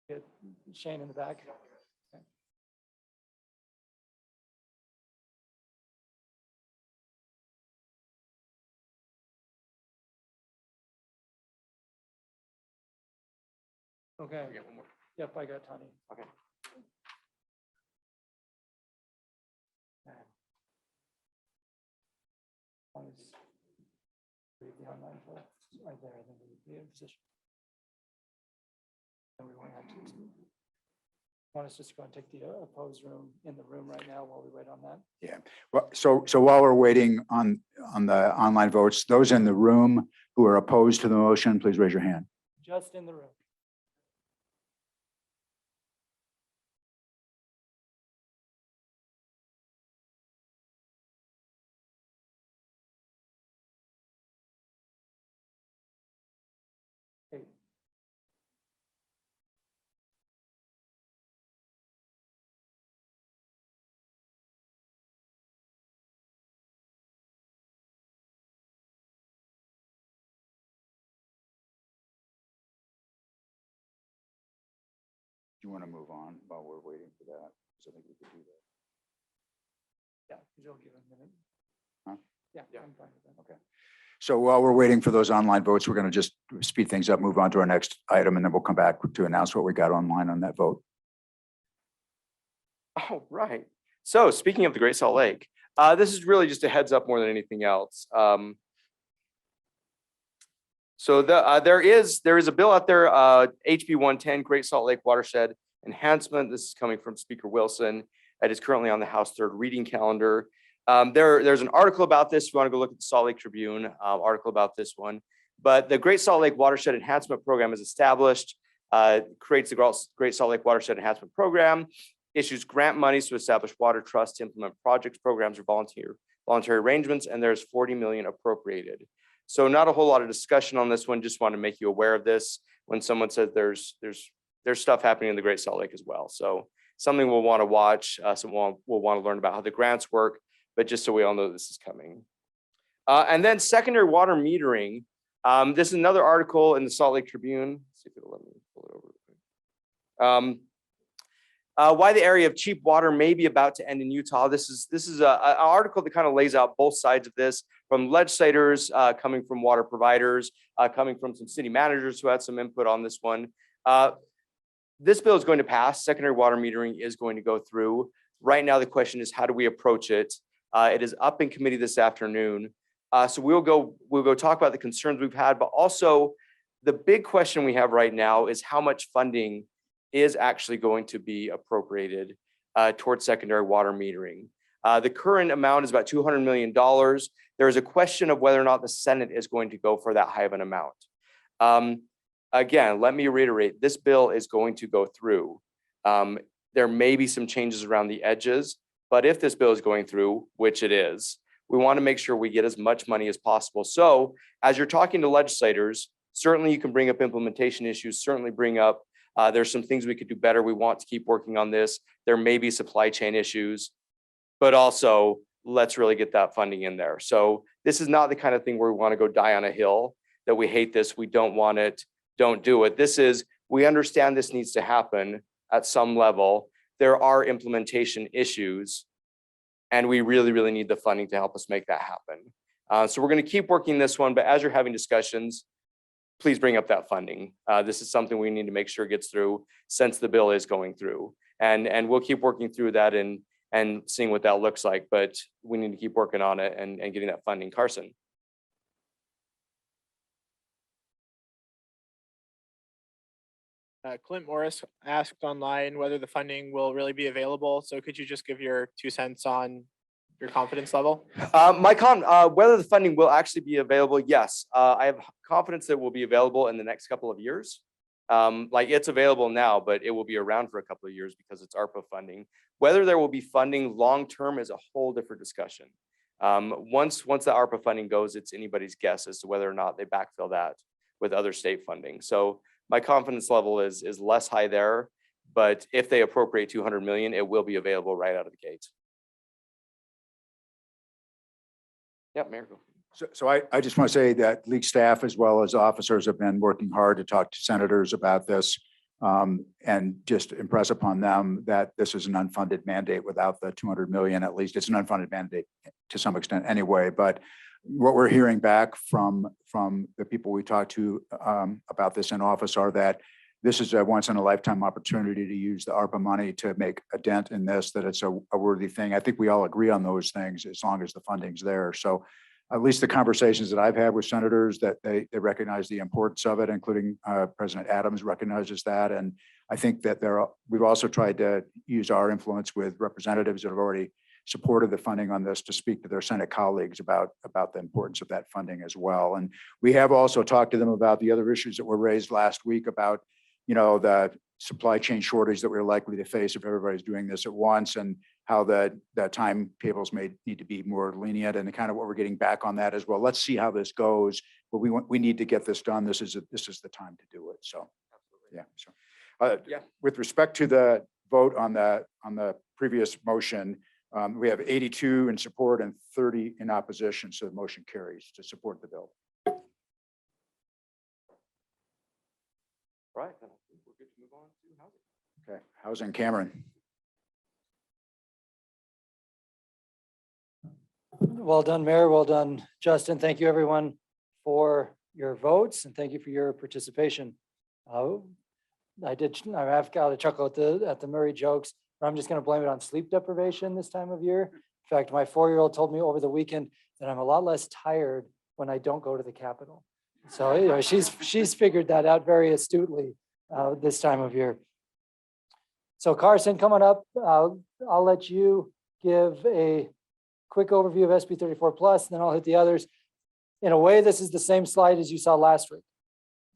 Get Shane in the back. Okay. Okay. Yep, I got Tony. Okay. Read the online poll. Right there, I think it would be in position. And we won't have to. Want us just to go and take the opposed room in the room right now while we wait on that? Yeah. Well, so while we're waiting on the online votes, those in the room who are opposed to the motion, please raise your hand. Just in the room. Okay. Do you want to move on while we're waiting for that? Because I think we could do that. Yeah, you'll give a minute. Huh? Yeah, I'm fine with that. Okay. So while we're waiting for those online votes, we're going to just speed things up, move on to our next item, and then we'll come back to announce what we got online on that vote. Oh, right. So speaking of the Great Salt Lake, this is really just a heads up more than anything else. There is a bill out there, HB 110, Great Salt Lake Watershed Enhancement. This is coming from Speaker Wilson. It is currently on the House third reading calendar. There's an article about this. If you want to go look at the Salt Lake Tribune article about this one. But the Great Salt Lake Watershed Enhancement Program is established creates the Great Salt Lake Watershed Enhancement Program, issues grant monies to establish water trusts to implement projects, programs, or voluntary arrangements, and there's 40 million appropriated. So not a whole lot of discussion on this one. Just want to make you aware of this when someone says there's stuff happening in the Great Salt Lake as well. So something we'll want to watch, we'll want to learn about how the grants work, but just so we all know this is coming. And then secondary water metering. This is another article in the Salt Lake Tribune. Let's see if it'll let me pull it over. Why the area of cheap water may be about to end in Utah. This is an article that kind of lays out both sides of this, from legislators, coming from water providers, coming from some city managers who had some input on this one. This bill is going to pass. Secondary water metering is going to go through. Right now, the question is, how do we approach it? It is up in committee this afternoon. So we'll go talk about the concerns we've had, but also the big question we have right now is how much funding is actually going to be appropriated towards secondary water metering. The current amount is about $200 million. There is a question of whether or not the Senate is going to go for that high of an amount. Again, let me reiterate, this bill is going to go through. There may be some changes around the edges, but if this bill is going through, which it is, we want to make sure we get as much money as possible. So as you're talking to legislators, certainly you can bring up implementation issues, certainly bring up there's some things we could do better. We want to keep working on this. There may be supply chain issues, but also let's really get that funding in there. So this is not the kind of thing where we want to go die on a hill, that we hate this, we don't want it, don't do it. This is, we understand this needs to happen at some level. There are implementation issues, and we really, really need the funding to help us make that happen. So we're going to keep working this one, but as you're having discussions, please bring up that funding. This is something we need to make sure gets through since the bill is going through. And we'll keep working through that and seeing what that looks like, but we need to keep working on it and getting that funding. Carson. Clint Morris asked online whether the funding will really be available. So could you just give your 2 cents on your confidence level? Whether the funding will actually be available, yes. I have confidence that it will be available in the next couple of years. Like it's available now, but it will be around for a couple of years because it's ARPA funding. Whether there will be funding long-term is a whole different discussion. Once the ARPA funding goes, it's anybody's guess as to whether or not they backfill that with other state funding. So my confidence level is less high there, but if they appropriate 200 million, it will be available right out of the gate. Yep, Mayor. So I just want to say that league staff as well as officers have been working hard to talk to senators about this and just impress upon them that this is an unfunded mandate without the 200 million, at least it's an unfunded mandate to some extent anyway. But what we're hearing back from the people we talked to about this in office are that this is a once in a lifetime opportunity to use the ARPA money to make a dent in this, that it's a worthy thing. I think we all agree on those things as long as the funding's there. So at least the conversations that I've had with senators, that they recognize the importance of it, including President Adams recognizes that. And I think that we've also tried to use our influence with representatives that have already supported the funding on this to speak to their Senate colleagues about the importance of that funding as well. And we have also talked to them about the other issues that were raised last week about, you know, the supply chain shortage that we're likely to face if everybody's doing this at once, and how the timetables may need to be more lenient, and kind of what we're getting back on that as well. Let's see how this goes, but we need to get this done. This is the time to do it. So, yeah. So, with respect to the vote on the previous motion, we have 82 in support and 30 in opposition. So the motion carries to support the bill. Right, then I think we're good to move on to housing. Okay, housing, Cameron. Well done, Mayor. Well done, Justin. Thank you, everyone, for your votes, and thank you for your participation. I've got a chuckle at the Murray jokes, but I'm just going to blame it on sleep deprivation this time of year. In fact, my 4-year-old told me over the weekend that I'm a lot less tired when I don't go to the Capitol. So, you know, she's figured that out very astutely this time of year. So Carson, coming up, I'll let you give a quick overview of SB 34 plus, and then I'll hit the others. In a way, this is the same slide as you saw last week.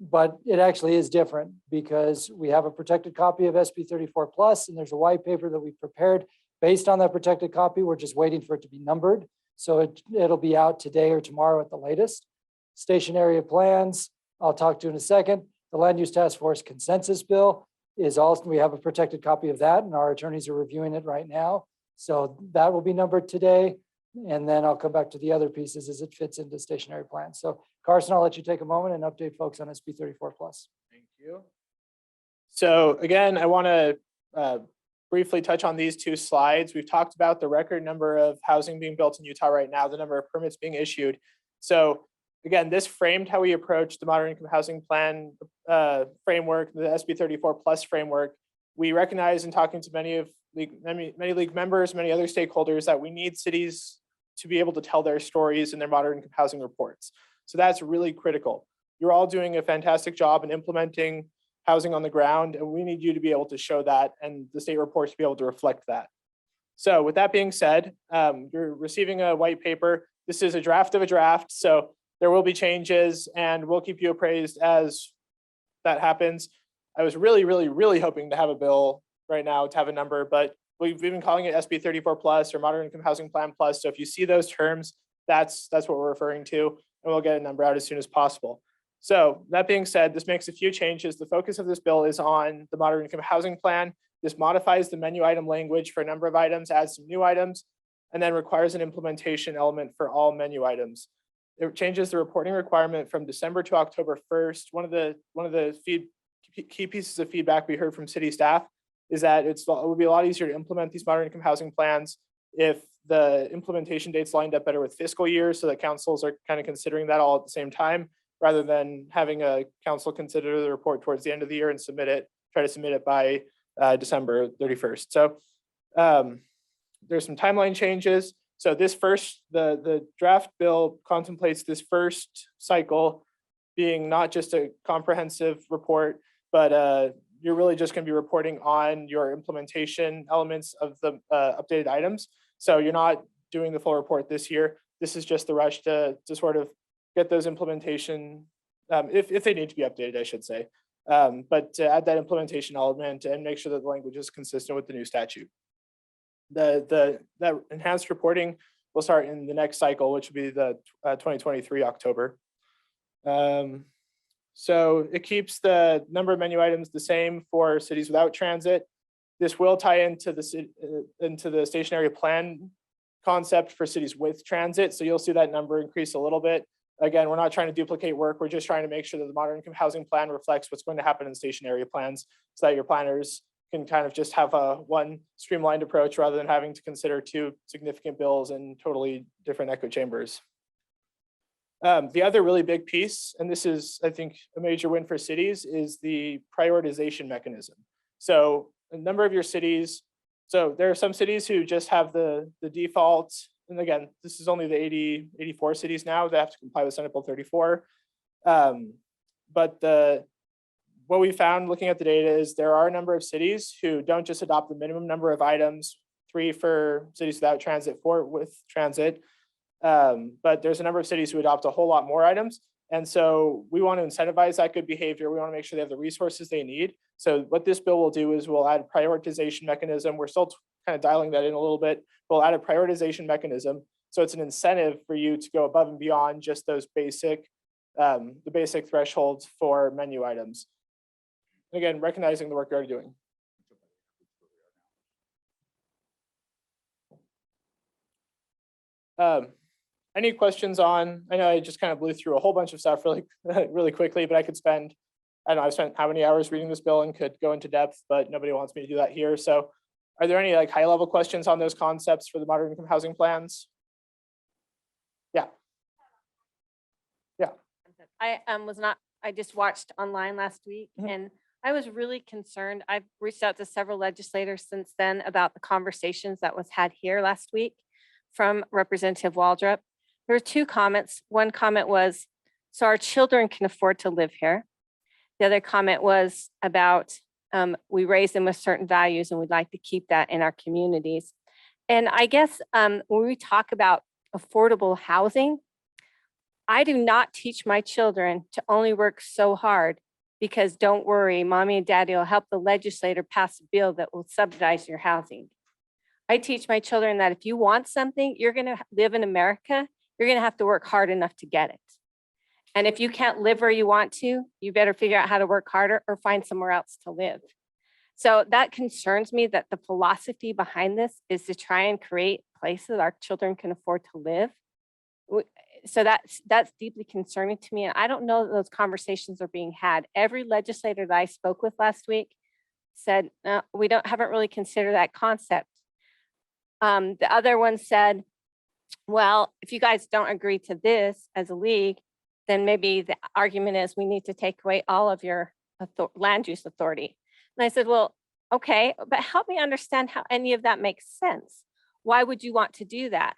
but it actually is different because we have a protected copy of SB 34 plus, and there's a white paper that we prepared based on that protected copy. We're just waiting for it to be numbered. So it'll be out today or tomorrow at the latest. Station area plans, I'll talk to in a second. The Land Use Task Force Consensus Bill is also, we have a protected copy of that, and our attorneys are reviewing it right now. So that will be numbered today. And then I'll come back to the other pieces as it fits into stationary plans. So Carson, I'll let you take a moment and update folks on SB 34 plus. Thank you. So again, I want to briefly touch on these two slides. We've talked about the record number of housing being built in Utah right now, the number of permits being issued. So again, this framed how we approach the moderate income housing plan framework, the SB 34 plus framework. We recognize in talking to many league members, many other stakeholders, that we need cities to be able to tell their stories in their moderate income housing reports. So that's really critical. You're all doing a fantastic job in implementing housing on the ground, and we need you to be able to show that and the state reports to be able to reflect that. So with that being said, you're receiving a white paper. This is a draft of a draft, so there will be changes and we'll keep you appraised as that happens. I was really hoping to have a bill right now to have a number, but we've been calling it SB 34 plus or Moderate Income Housing Plan plus. So if you see those terms, that's what we're referring to, and we'll get a number out as soon as possible. So that being said, this makes a few changes. The focus of this bill is on the Moderate Income Housing Plan. This modifies the menu item language for a number of items, adds some new items, and then requires an implementation element for all menu items. It changes the reporting requirement from December to October 1st. One of the key pieces of feedback we heard from city staff is that it would be a lot easier to implement these moderate income housing plans if the implementation dates lined up better with fiscal years, so that councils are kind of considering that all at the same time, rather than having a council consider the report towards the end of the year and try to submit it by December 31st. So there's some timeline changes. So the draft bill contemplates this first cycle being not just a comprehensive report, but you're really just going to be reporting on your implementation elements of the updated items. So you're not doing the full report this year. This is just the rush to sort of get those implementation, if they need to be updated, I should say, but to add that implementation element and make sure that the language is consistent with the new statute. That enhanced reporting will start in the next cycle, which will be the 2023 October. So it keeps the number of menu items the same for cities without transit. This will tie into the stationary plan concept for cities with transit. So you'll see that number increase a little bit. Again, we're not trying to duplicate work. We're just trying to make sure that the moderate income housing plan reflects what's going to happen in stationary plans, so that your planners can kind of just have one streamlined approach rather than having to consider two significant bills in totally different echo chambers. The other really big piece, and this is, I think, a major win for cities, is the prioritization mechanism. So a number of your cities, so there are some cities who just have the default, and again, this is only the 84 cities now that have to comply with Senate Bill 34. But what we found looking at the data is there are a number of cities who don't just adopt the minimum number of items, 3 for cities without transit, 4 with transit, but there's a number of cities who adopt a whole lot more items. And so we want to incentivize that good behavior. We want to make sure they have the resources they need. So what this bill will do is we'll add a prioritization mechanism. We're still kind of dialing that in a little bit. We'll add a prioritization mechanism. So it's an incentive for you to go above and beyond just those the basic thresholds for menu items. Again, recognizing the work you're already doing. Any questions on, I know I just kind of blew through a whole bunch of stuff really quickly, but I could spend, I don't know, I've spent how many hours reading this bill and could go into depth, but nobody wants me to do that here. So are there any high level questions on those concepts for the moderate income housing plans? Yeah. Yeah. I just watched online last week and I was really concerned. I've reached out to several legislators since then about the conversations that was had here last week from Representative Waldrop. There were 2 comments. One comment was, so our children can afford to live here. The other comment was about we raise them with certain values and we'd like to keep that in our communities. And I guess when we talk about affordable housing, I do not teach my children to only work so hard because don't worry, mommy and daddy will help the legislator pass a bill that will subsidize your housing. I teach my children that if you want something, you're going to live in America, you're going to have to work hard enough to get it. And if you can't live where you want to, you better figure out how to work harder or find somewhere else to live. So that concerns me that the philosophy behind this is to try and create places our children can afford to live. So that's deeply concerning to me. And I don't know that those conversations are being had. Every legislator that I spoke with last week said, no, we haven't really considered that concept. The other one said, well, if you guys don't agree to this as a league, then maybe the argument is we need to take away all of your land use authority. And I said, well, okay, but help me understand how any of that makes sense. Why would you want to do that?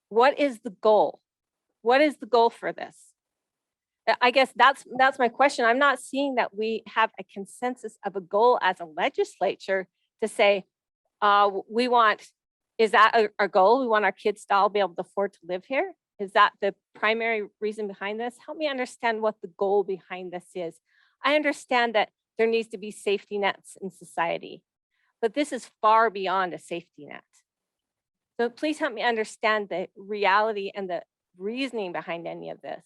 What is the goal? What is the goal for this? I guess that's my question. I'm not seeing that we have a consensus of a goal as a legislature to say, is that our goal? We want our kids to all be able to afford to live here? Is that the primary reason behind this? Help me understand what the goal behind this is. I understand that there needs to be safety nets in society, but this is far beyond a safety net. So please help me understand the reality and the reasoning behind any of this.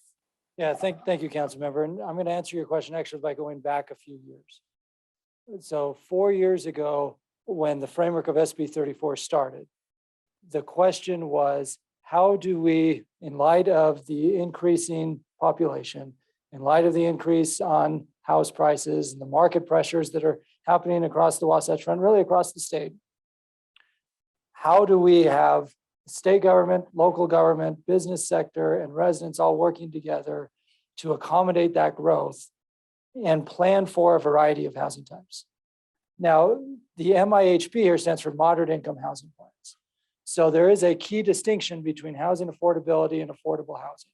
Yeah, thank you, council member. And I'm going to answer your question actually by going back a few years. So 4 years ago, when the framework of SB 34 started, the question was, how do we, in light of the increasing population, in light of the increase on house prices and the market pressures that are happening across the Wasatch Front, really across the state, how do we have state government, local government, business sector, and residents all working together to accommodate that growth and plan for a variety of housing types? Now, the MIHP here stands for Moderate Income Housing Plans. So there is a key distinction between housing affordability and affordable housing.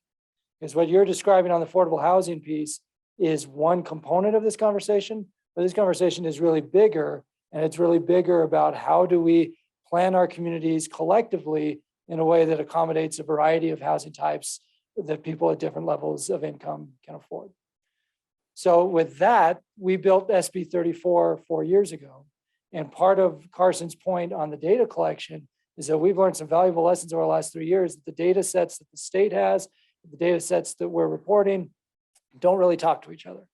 Because what you're describing on the affordable housing piece is one component of this conversation, but this conversation is really bigger, and it's really bigger about how do we plan our communities collectively in a way that accommodates a variety of housing types that people at different levels of income can afford. So with that, we built SB 34 4 years ago. And part of Carson's point on the data collection is that we've learned some valuable lessons over the last 3 years. That the data sets that the state has, the data sets that we're reporting don't really talk to each other.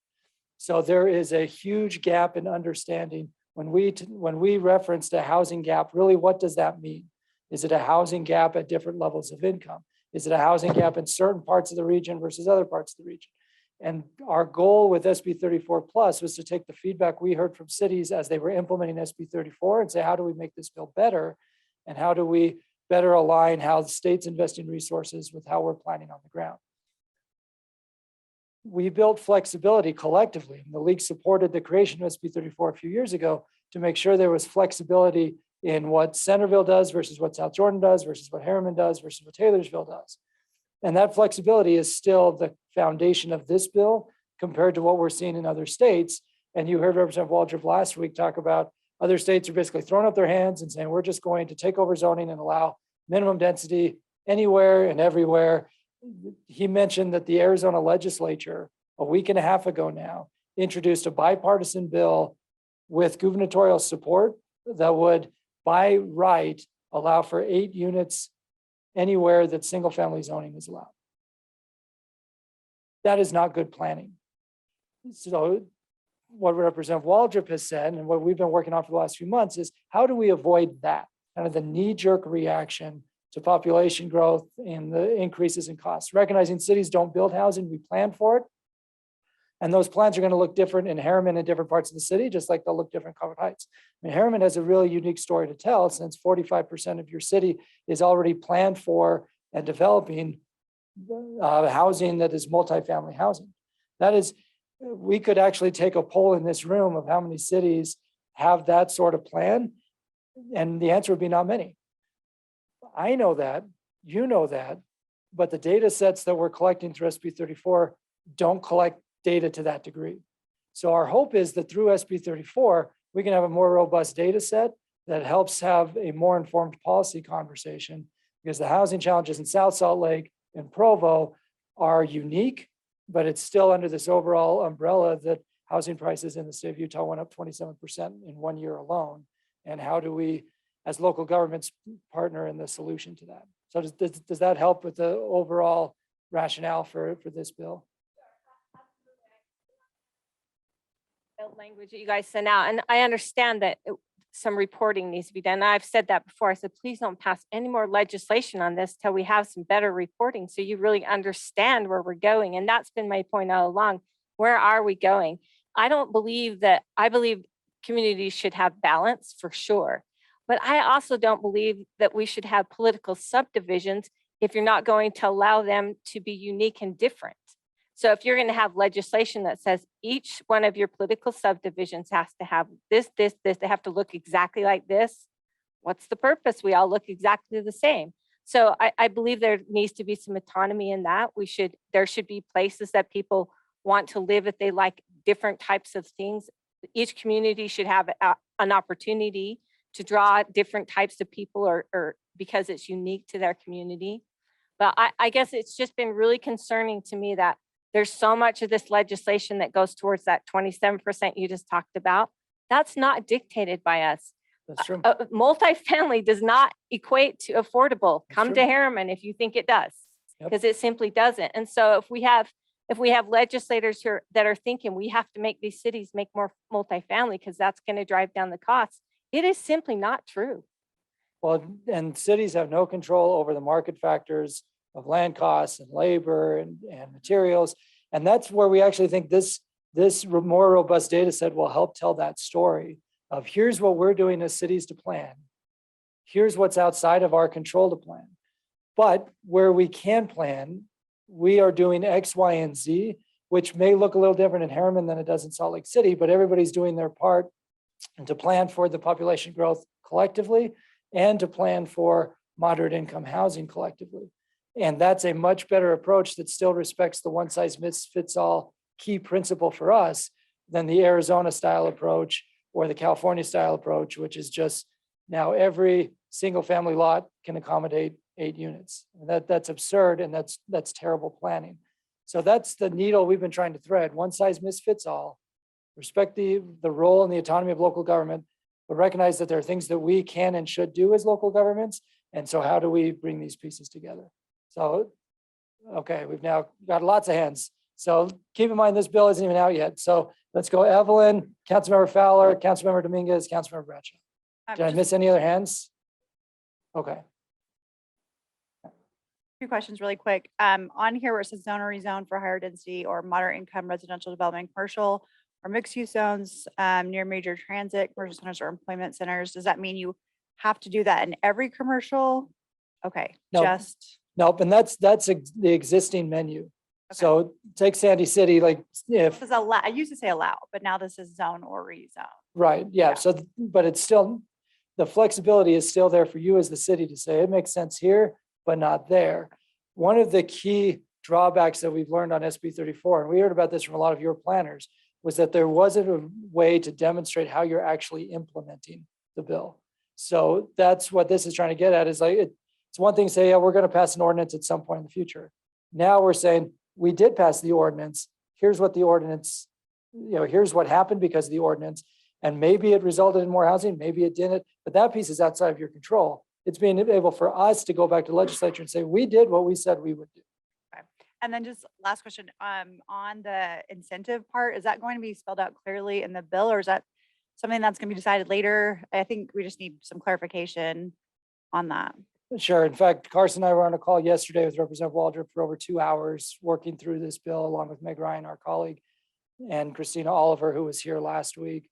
So there is a huge gap in understanding when we referenced a housing gap, really what does that mean? Is it a housing gap at different levels of income? Is it a housing gap in certain parts of the region versus other parts of the region? And our goal with SB 34 Plus was to take the feedback we heard from cities as they were implementing SB 34 and say, how do we make this bill better? And how do we better align how the state's investing resources with how we're planning on the ground? We built flexibility collectively. And the league supported the creation of SB 34 a few years ago to make sure there was flexibility in what Centerville does versus what South Jordan does versus what Harriman does versus what Taylorsville does. And that flexibility is still the foundation of this bill compared to what we're seeing in other states. And you heard Representative Waldrop last week talk about other states are basically throwing up their hands and saying, we're just going to take over zoning and allow minimum density anywhere and everywhere. He mentioned that the Arizona legislature a week and a half ago now introduced a bipartisan bill with gubernatorial support that would by right allow for 8 units anywhere that single family zoning is allowed. That is not good planning. So what Representative Waldrop has said and what we've been working on for the last few months is how do we avoid that kind of the knee-jerk reaction to population growth and the increases in costs, recognizing cities don't build housing, we plan for it. And those plans are going to look different in Harriman and different parts of the city, just like they'll look different in Concord Heights. I mean, Harriman has a really unique story to tell since 45% of your city is already planned for and developing housing that is multifamily housing. That is, we could actually take a poll in this room of how many cities have that sort of plan, and the answer would be not many. I know that, you know that, but the data sets that we're collecting through SB 34 don't collect data to that degree. So our hope is that through SB 34, we can have a more robust data set that helps have a more informed policy conversation, because the housing challenges in South Salt Lake in Provo are unique, but it's still under this overall umbrella that housing prices in the state of Utah went up 27% in 1 year alone. And how do we, as local governments, partner in the solution to that? So does that help with the overall rationale for this bill? Language that you guys sent out, and I understand that some reporting needs to be done. I've said that before. I said, please don't pass any more legislation on this till we have some better reporting, so you really understand where we're going. And that's been my point all along. Where are we going? I believe communities should have balance for sure, but I also don't believe that we should have political subdivisions if you're not going to allow them to be unique and different. So if you're going to have legislation that says each one of your political subdivisions has to have this, they have to look exactly like this, what's the purpose? We all look exactly the same. So I believe there needs to be some autonomy in that. There should be places that people want to live if they like different types of things. Each community should have an opportunity to draw different types of people or because it's unique to their community. But I guess it's just been really concerning to me that there's so much of this legislation that goes towards that 27% you just talked about. That's not dictated by us. That's true. Multifamily does not equate to affordable. That's Come true. to Harriman if you think it does, Yep. because it simply doesn't. And so if we have legislators here that are thinking we have to make these cities make more multifamily because that's going to drive down the costs, it is simply not true. Well, and cities have no control over the market factors of land costs and labor and materials. And that's where we actually think this more robust data set will help tell that story of here's what we're doing as cities to plan. Here's what's outside of our control to plan. But where we can plan, we are doing X, Y, and Z, which may look a little different in Harriman than it does in Salt Lake City, but everybody's doing their part to plan for the population growth collectively and to plan for moderate income housing collectively. And that's a much better approach that still respects the one size fits all key principle for us than the Arizona style approach or the California style approach, which is just now every single family lot can accommodate 8 units. And that's absurd, and that's terrible planning. So that's the needle we've been trying to thread. One size fits all. Respect the role and the autonomy of local government, but recognize that there are things that we can and should do as local governments. And so how do we bring these pieces together? So, okay, we've now got lots of hands. So keep in mind, this bill isn't even out yet. So let's go Evelyn, Councilmember Fowler, Councilmember Dominguez, Councilmember Bradshaw. Did I miss any other hands? Okay. Two questions really quick. On here where it says zone or rezone for higher density or moderate income residential development, commercial or mixed use zones near major transit, commercial centers or employment centers, does that mean you have to do that in every commercial? Okay, No. just. Nope, and that's the existing menu. So take Sandy City, like if, This is allow, I used to say allow, but now this is zone or rezone. right, yeah, so, but it's still, the flexibility is still there for you as the city to say, it makes sense here, but not there. One of the key drawbacks that we've learned on SB 34, and we heard about this from a lot of your planners, was that there wasn't a way to demonstrate how you're actually implementing the bill. So that's what this is trying to get at, is like, it's one thing to say, yeah, we're going to pass an ordinance at some point in the future. Now we're saying, we did pass the ordinance. Here's what the ordinance, here's what happened because of the ordinance. And maybe it resulted in more housing, maybe it didn't, but that piece is outside of your control. It's being able for us to go back to legislature and say, we did what we said we would do. Okay. And then just last question, on the incentive part, is that going to be spelled out clearly in the bill, or is that something that's going to be decided later? I think we just need some clarification on that. Sure. In fact, Carson and I were on a call yesterday with Representative Waldrop for over 2 hours, working through this bill along with Meg Ryan, our colleague, and Christina Oliver, who was here last week.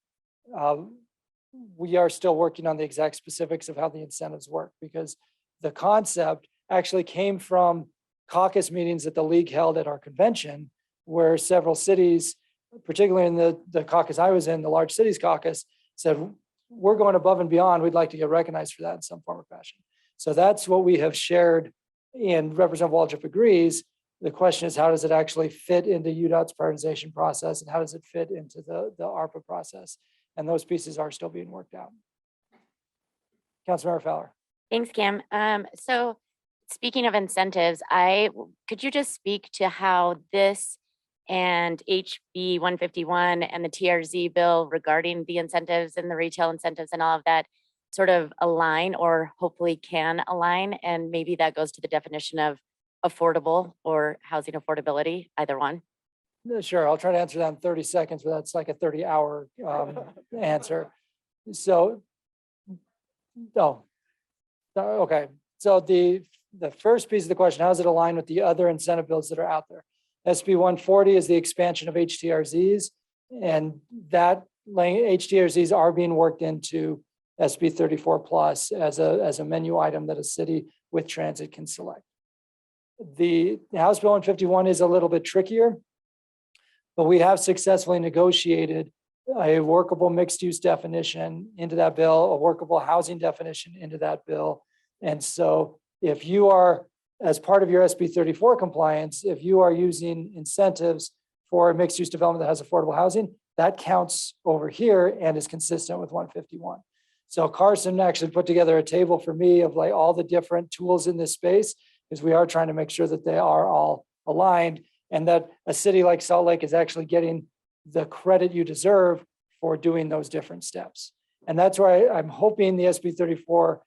We are still working on the exact specifics of how the incentives work, because the concept actually came from caucus meetings that the league held at our convention, where several cities, particularly in the caucus I was in, the large cities caucus, said, we're going above and beyond. We'd like to get recognized for that in some form or fashion. So that's what we have shared, and Representative Waldrop agrees. The question is, how does it actually fit into UDOT's prioritization process, and how does it fit into the ARPA process? And those pieces are still being worked out. Councilmember Fowler. Thanks, Cam. So it Speaking of incentives, could you just speak to how this and HB 151 and the TRZ bill regarding the incentives and the retail incentives and all of that sort of align or hopefully can align? And maybe that goes to the definition of affordable or housing affordability, either one. Sure, I'll try to answer that in 30 seconds, but that's like a 30-hour answer. So, no. Okay, so the first piece of the question, how does it align with the other incentive bills that are out there? SB 140 is the expansion of HTRZs, and that HTRZs are being worked into SB 34 plus as a menu item that a city with transit can select. The House Bill 151 is a little bit trickier, but we have successfully negotiated a workable mixed-use definition into that bill, a workable housing definition into that bill. And so if you are, as part of your SB 34 compliance, if you are using incentives for a mixed-use development that has affordable housing, that counts over here and is consistent with 151. So Carson actually put together a table for me of like all the different tools in this space, because we are trying to make sure that they are all aligned and that a city like Salt Lake is actually getting the credit you deserve for doing those different steps. And that's why I'm hoping the SB 34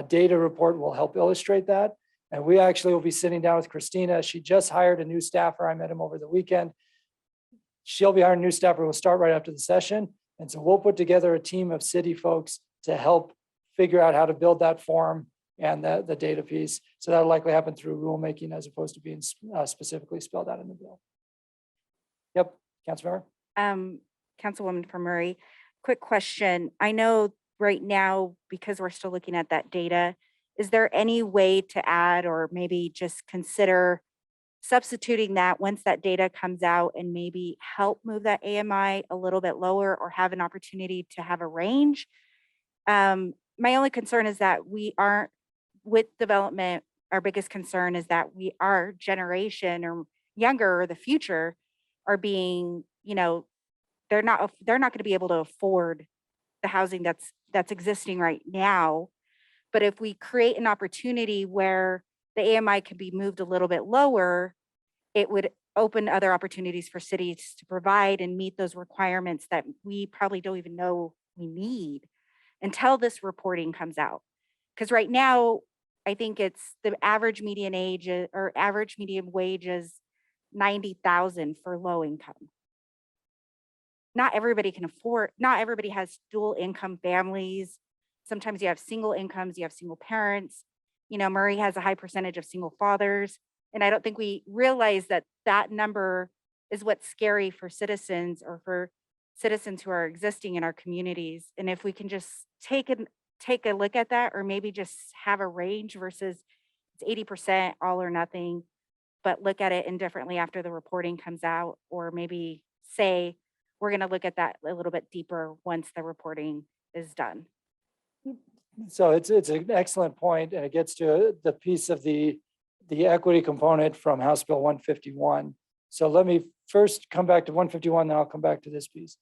data report will help illustrate that. And we actually will be sitting down with Christina. She just hired a new staffer. I met him over the weekend. She'll be hiring a new staffer. We'll start right after the session. And so we'll put together a team of city folks to help figure out how to build that form and the data piece. So that'll likely happen through rulemaking as opposed to being specifically spelled out in the bill. Yep, Councilmember. Councilwoman from Murray, quick question. I know right now, because we're still looking at that data, is there any way to add or maybe just consider substituting that once that data comes out and maybe help move that AMI a little bit lower or have an opportunity to have a range? My only concern is that we aren't, with development, our biggest concern is that our generation or younger or the future are being, they're not going to be able to afford the housing that's existing right now. But if we create an opportunity where the AMI can be moved a little bit lower, it would open other opportunities for cities to provide and meet those requirements that we probably don't even know we need until this reporting comes out. Because right now, I think it's the average median age or average median wage is $90,000 for low income. Not everybody can afford, not everybody has dual income families. Sometimes you have single incomes, you have single parents. Murray has a high percentage of single fathers. And I don't think we realize that that number is what's scary for citizens or for citizens who are existing in our communities. And if we can just take a look at that, or maybe just have a range versus it's 80% all or nothing, but look at it indifferently after the reporting comes out, or maybe say, we're going to look at that a little bit deeper once the reporting is done. So it's an excellent point, and it gets to the piece of the equity component from House Bill 151. So let me first come back to 151, then I'll come back to this piece.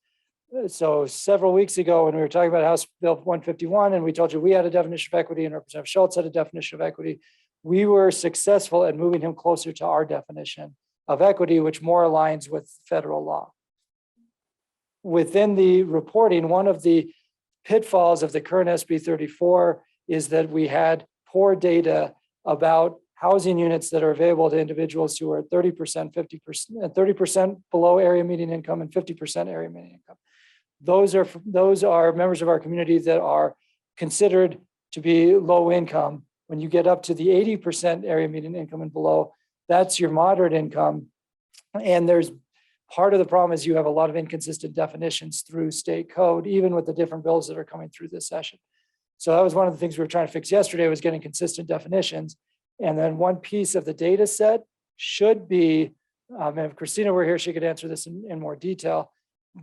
So several weeks ago, when we were talking about House Bill 151, and we told you we had a definition of equity and Representative Schultz had a definition of equity, we were successful at moving him closer to our definition of equity, which more aligns with federal law. Within the reporting, one of the pitfalls of the current SB 34 is that we had poor data about housing units that are available to individuals who are 30%, 50%, 30% below area median income and 50% area median income. Those are members of our community that are considered to be low income. When you get up to the 80% area median income and below, that's your moderate income. And there's part of the problem is you have a lot of inconsistent definitions through state code, even with the different bills that are coming through this session. So that was one of the things we were trying to fix yesterday, was getting consistent definitions. And then one piece of the data set should be, and if Christina were here, she could answer this in more detail,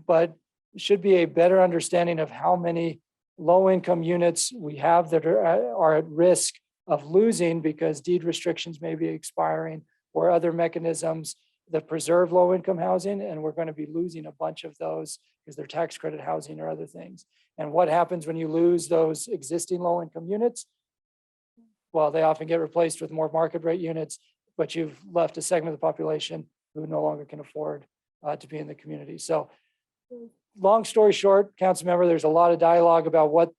but should be a better understanding of how many low-income units we have that are at risk of losing because deed restrictions may be expiring or other mechanisms that preserve low-income housing, and we're going to be losing a bunch of those because they're tax credit housing or other things. And what happens when you lose those existing low-income units? well, they often get replaced with more market rate units, but you've left a segment of the population who no longer can afford to be in the community. So long story short, council member, there's a lot of dialogue about what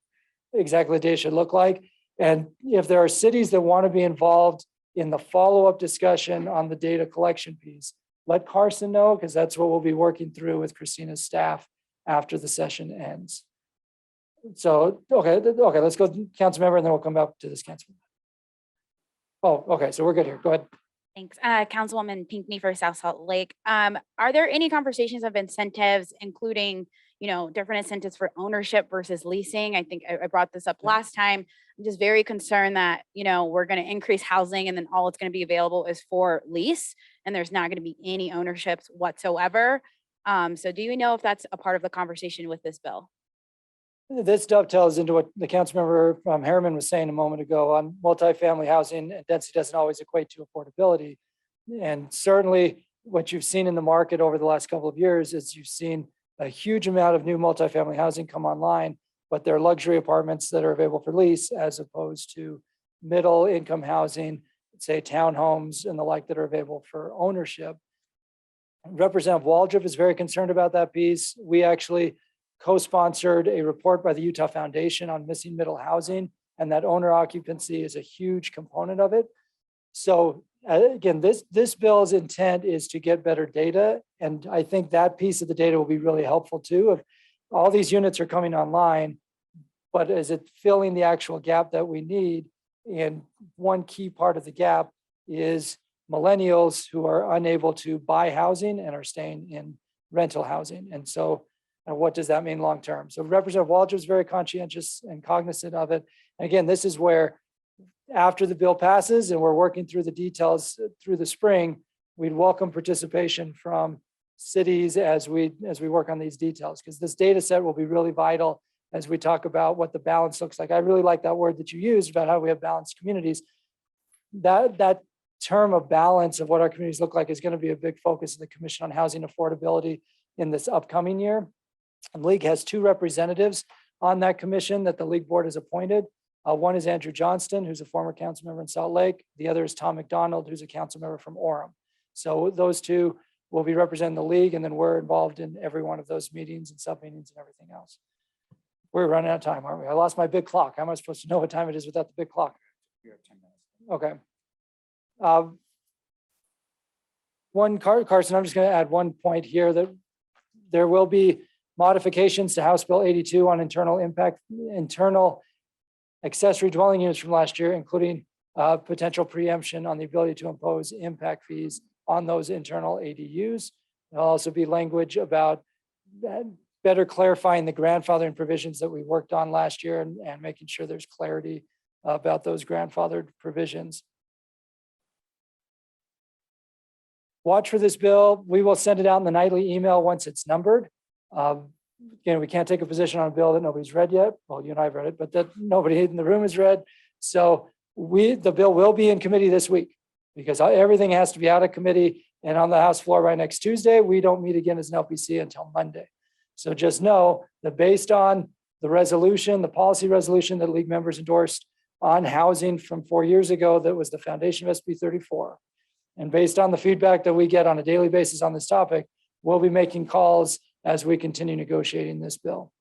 exactly the data should look like. And if there are cities that want to be involved in the follow-up discussion on the data collection piece, let Carson know, because that's what we'll be working through with Christina's staff after the session ends. So, okay, let's go council member, and then we'll come back to this council. Oh, okay, so we're good here. Go ahead. Thanks. Councilwoman Pinckney for South Salt Lake. Are there any conversations of incentives, including, different incentives for ownership versus leasing? I think I brought this up last time. I'm just very concerned that, we're going to increase housing and then all it's going to be available is for lease and there's not going to be any ownerships whatsoever. So do you know if that's a part of the conversation with this bill? This dovetails into what the council member from Harriman was saying a moment ago on multifamily housing. And density doesn't always equate to affordability. And certainly what you've seen in the market over the last couple of years is you've seen a huge amount of new multifamily housing come online, but they're luxury apartments that are available for lease as opposed to middle income housing, say townhomes and the like that are available for ownership. Representative Waldrop is very concerned about that piece. We actually co-sponsored a report by the Utah Foundation on missing middle housing, and that owner occupancy is a huge component of it. So again, this bill's intent is to get better data, and I think that piece of the data will be really helpful too. If all these units are coming online, but is it filling the actual gap that we need? And one key part of the gap is millennials who are unable to buy housing and are staying in rental housing. And so what does that mean long term? So Representative Waldrop is very conscientious and cognizant of it. And again, this is where after the bill passes and we're working through the details through the spring, we'd welcome participation from cities as we work on these details, because this data set will be really vital as we talk about what the balance looks like. I really like that word that you used about how we have balanced communities. That term of balance of what our communities look like is going to be a big focus of the Commission on Housing Affordability in this upcoming year. And the league has 2 representatives on that commission that the league board has appointed. One is Andrew Johnston, who's a former council member in Salt Lake. The other is Tom McDonald, who's a council member from Orem. So those 2 will be representing the league, and then we're involved in every one of those meetings and sub-meetings and everything else. We're running out of time, aren't we? I lost my big clock. How am I supposed to know what time it is without the big clock? You have 10 minutes. Okay. Carson, I'm just going to add one point here that there will be modifications to House Bill 82 on internal accessory dwelling units from last year, including potential preemption on the ability to impose impact fees on those internal ADUs. There'll also be language about better clarifying the grandfathering provisions that we worked on last year and making sure there's clarity about those grandfathered provisions. Watch for this bill. We will send it out in the nightly email once it's numbered. Again, we can't take a position on a bill that nobody's read yet. Well, you and I have read it, but that nobody in the room has read. So the bill will be in committee this week because everything has to be out of committee and on the House floor by next Tuesday. We don't meet again as an LPC until Monday. So just know that based on the resolution, the policy resolution that league members endorsed on housing from 4 years ago, that was the foundation of SB 34. And based on the feedback that we get on a daily basis on this topic, we'll be making calls as we continue negotiating this bill.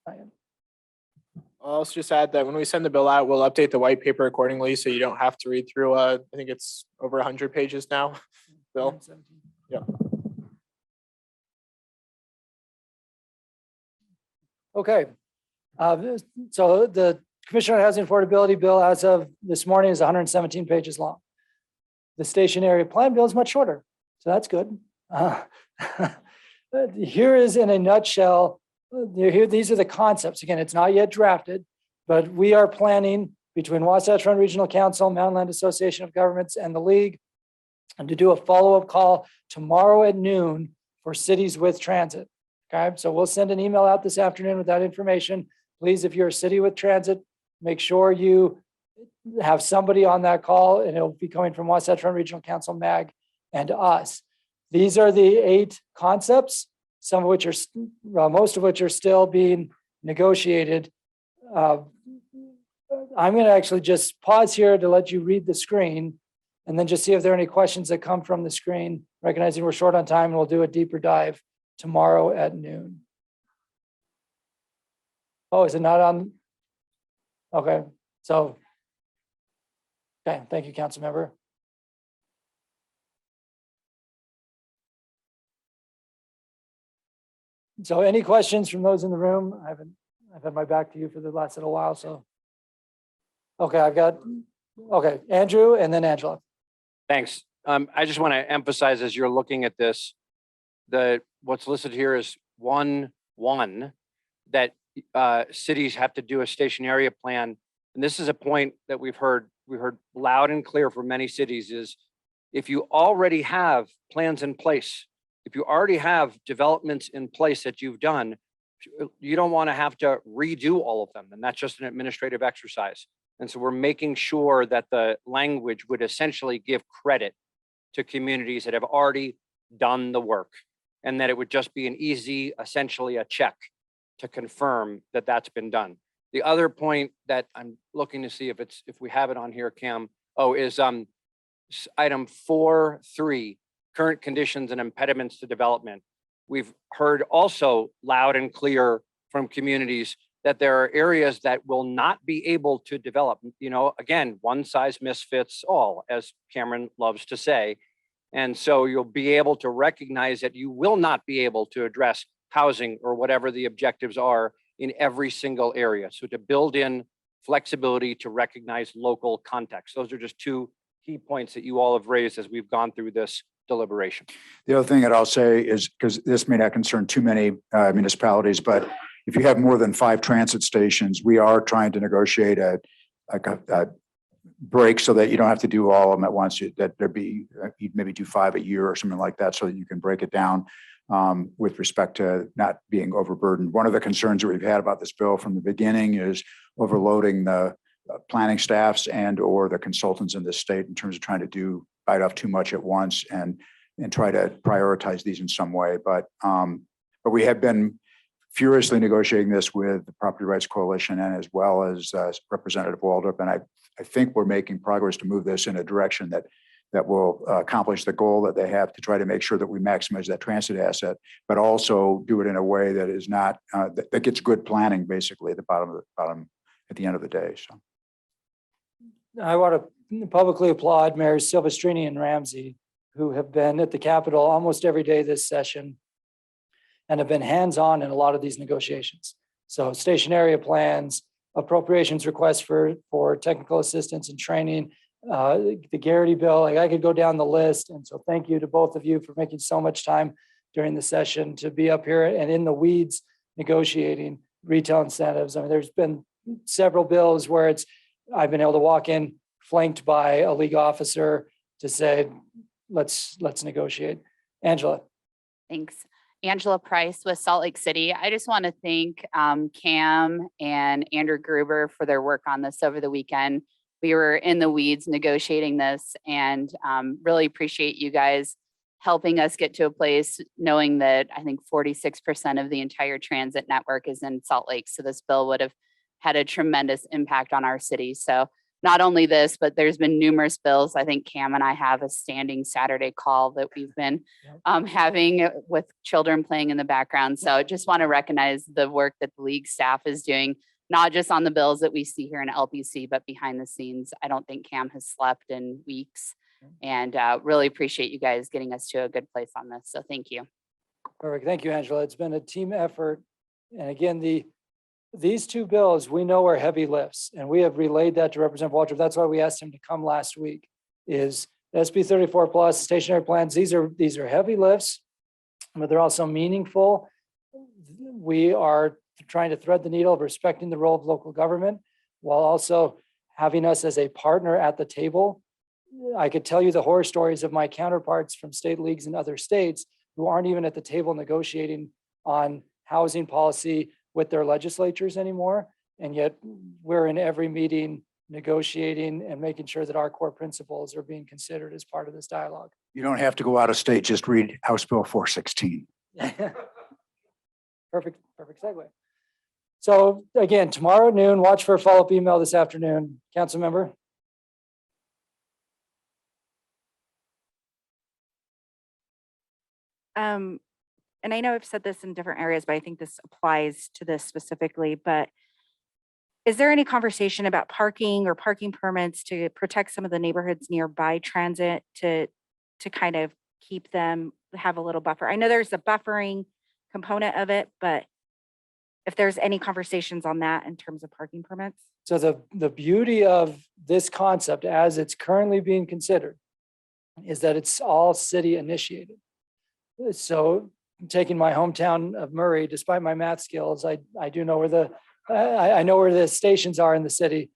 I'll also just add that when we send the bill out, we'll update the white paper accordingly, so you don't have to read through, I think it's over 100 pages now, Bill. Yeah. Okay. So the Commission on Housing Affordability Bill as of this morning is 117 pages long. The Station Area Plan Bill is much shorter, so that's good. Here is in a nutshell, these are the concepts. Again, it's not yet drafted, but we are planning between Wasatch Front Regional Council, Mountain Land Association of Governments, and the League, and to do a follow-up call tomorrow at noon for cities with transit. Okay, so we'll send an email out this afternoon with that information. Please, if you're a city with transit, make sure you have somebody on that call, and it'll be coming from Wasatch Front Regional Council, MAG, and us. These are the 8 concepts, some of which are, most of which are still being negotiated. I'm going to actually just pause here to let you read the screen and then just see if there are any questions that come from the screen, recognizing we're short on time and we'll do a deeper dive tomorrow at noon. Oh, is it not on? Okay, so. Okay, thank you, council member. So any questions from those in the room? I've had my back to you for the last little while, so. Okay, okay, Andrew and then Angela. Thanks. I just want to emphasize as you're looking at this, what's listed here is 1.1 that cities have to do a station area plan. And this is a point that we heard loud and clear from many cities is if you already have plans in place, if you already have developments in place that you've done, you don't want to have to redo all of them. And that's just an administrative exercise. And so we're making sure that the language would essentially give credit to communities that have already done the work and that it would just be an easy, essentially a check to confirm that that's been done. The other point that I'm looking to see if we have it on here, Cam, is item 4.3, current conditions and impediments to development. We've heard also loud and clear from communities that there are areas that will not be able to develop. You know, again, one size misfits all, as Cameron loves to say. And so you'll be able to recognize that you will not be able to address housing or whatever the objectives are in every single area. So to build in flexibility to recognize local context. Those are just two key points that you all have raised as we've gone through this deliberation. The other thing that I'll say is, because this may not concern too many municipalities, but if you have more than 5 transit stations, we are trying to negotiate a break so that you don't have to do all of them at once, that there be, you'd maybe do 5 a year or something like that so that you can break it down with respect to not being overburdened. One of the concerns that we've had about this bill from the beginning is overloading the planning staffs and or the consultants in this state in terms of trying to bite off too much at once and try to prioritize these in some way. But we have been furiously negotiating this with the Property Rights Coalition and as well as Representative Waldrop. And I think we're making progress to move this in a direction that will accomplish the goal that they have to try to make sure that we maximize that transit asset, but also do it in a way that is not, that gets good planning basically at the bottom at the end of the day. So. I want to publicly applaud Mayors Silvestrini and Ramsey, who have been at the Capitol almost every day this session and have been hands-on in a lot of these negotiations. So station area plans, appropriations requests for technical assistance and training, the Garrity bill, like I could go down the list. And so thank you to both of you for making so much time during the session to be up here and in the weeds negotiating retail incentives. I mean, there's been several bills where I've been able to walk in flanked by a league officer to say, let's negotiate. Angela. Thanks. Angela Price with Salt Lake City. I just want to thank Cam and Andrew Gruber for their work on this over the weekend. We were in the weeds negotiating this and really appreciate you guys helping us get to a place knowing that I think 46% of the entire transit network is in Salt Lake. So this bill would have had a tremendous impact on our city. So not only this, but there's been numerous bills. I think Cam and I have a standing Saturday call that we've been having with children playing in the background. So just want to recognize the work that the league staff is doing, not just on the bills that we see here in LPC, but behind the scenes. I don't think Cam has slept in weeks and really appreciate you guys getting us to a good place on this. So thank you. Perfect. Thank you, Angela. It's been a team effort. And again, these two bills we know are heavy lifts, and we have relayed that to Representative Waldrop. That's why we asked him to come last week. Is SB 34 plus stationary plans? These are heavy lifts, but they're also meaningful. We are trying to thread the needle of respecting the role of local government while also having us as a partner at the table. I could tell you the horror stories of my counterparts from state leagues in other states who aren't even at the table negotiating on housing policy with their legislatures anymore. And yet we're in every meeting negotiating and making sure that our core principles are being considered as part of this dialogue. You don't have to go out of state, just read House Bill 416. Perfect segue. So again, tomorrow at noon, watch for a follow-up email this afternoon. Council member? And I know I've said this in different areas, but I think this applies to this specifically, but is there any conversation about parking or parking permits to protect some of the neighborhoods nearby transit to kind of keep them, have a little buffer? I know there's a buffering component of it, but if there's any conversations on that in terms of parking permits? So the beauty of this concept as it's currently being considered is that it's all city initiated. So taking my hometown of Murray, despite my math skills, I do know where I know where the stations are in the city.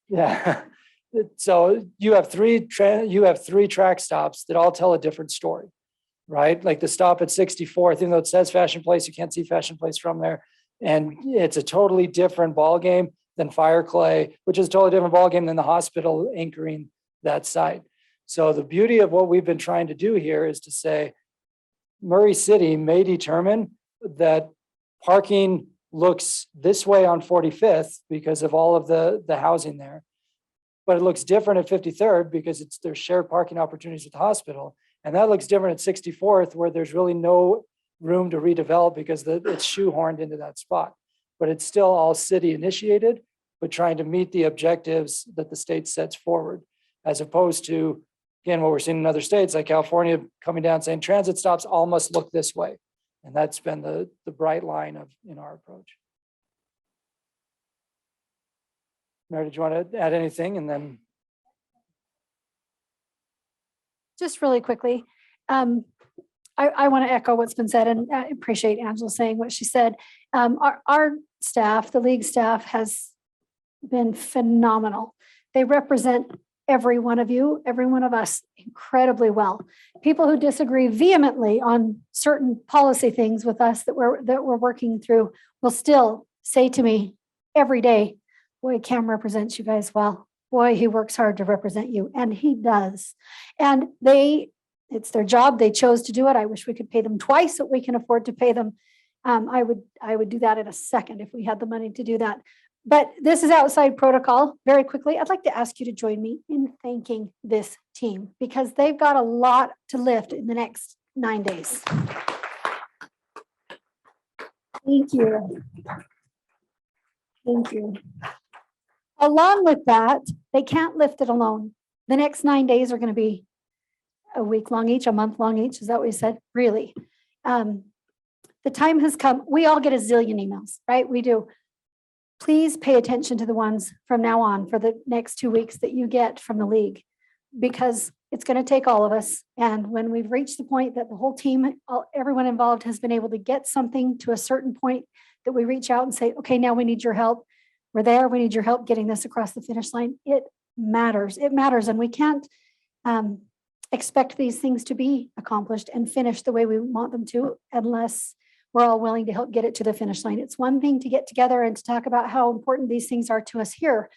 Yeah. So you have three track stops that all tell a different story, right? Like the stop at 64th, even though it says Fashion Place, you can't see Fashion Place from there. And it's a totally different ballgame than Fire Clay, which is a totally different ballgame than the hospital anchoring that site. So the beauty of what we've been trying to do here is to say, Murray City may determine that parking looks this way on 45th because of all of the housing there. But it looks different at 53rd because there's shared parking opportunities at the hospital. And that looks different at 64th where there's really no room to redevelop because it's shoehorned into that spot. But it's still all city initiated, but trying to meet the objectives that the state sets forward, as opposed to, again, what we're seeing in other states like California coming down saying transit stops all must look this way. And that's been the bright line in our approach. Mary, did you want to add anything? And then just really quickly, I want to echo what's been said, and I appreciate Angela saying what she said. Our staff, the league staff, has been phenomenal. They represent every one of you, every one of us incredibly well. People who disagree vehemently on certain policy things with us that we're working through will still say to me every day, boy, Cam represents you guys well. Boy, he works hard to represent you, and he does. And it's their job. They chose to do it. I wish we could pay them twice what we can afford to pay them. I would do that in a second if we had the money to do that. But this is outside protocol. Very quickly, I'd like to ask you to join me in thanking this team because they've got a lot to lift in the next 9 days. Thank you. Thank you. Along with that, they can't lift it alone. The next 9 days are going to be a week long each, a month long each. Is that what you said? Really? The time has come. We all get a zillion emails, right? We do. Please pay attention to the ones from now on for the next 2 weeks that you get from the league, because it's going to take all of us. And when we've reached the point that the whole team, everyone involved has been able to get something to a certain point, that we reach out and say, okay, now we need your help. We're there. We need your help getting this across the finish line. It matters. It matters. And we can't expect these things to be accomplished and finished the way we want them to unless we're all willing to help get it to the finish line. It's one thing to get together and to talk about how important these things are to us here.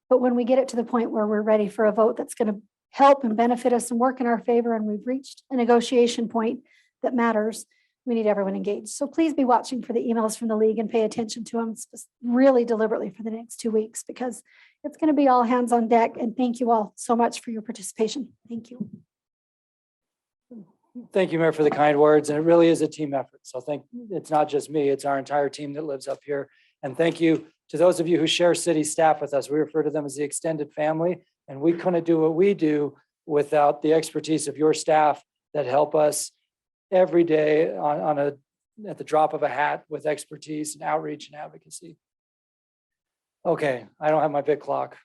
But when we get it to the point where we're ready for a vote that's going to help and benefit us and work in our favor, and we've reached a negotiation point that matters, we need everyone engaged. So please be watching for the emails from the league and pay attention to them really deliberately for the next 2 weeks, because it's going to be all hands on deck. And thank you all so much for your participation. Thank you. thank you, Mayor, for the kind words. And it really is a team effort. So it's not just me, it's our entire team that lives up here. And thank you to those of you who share city staff with us. We refer to them as the extended family. And we couldn't do what we do without the expertise of your staff that help us every day at the drop of a hat with expertise and outreach and advocacy. Okay, I don't have my big clock.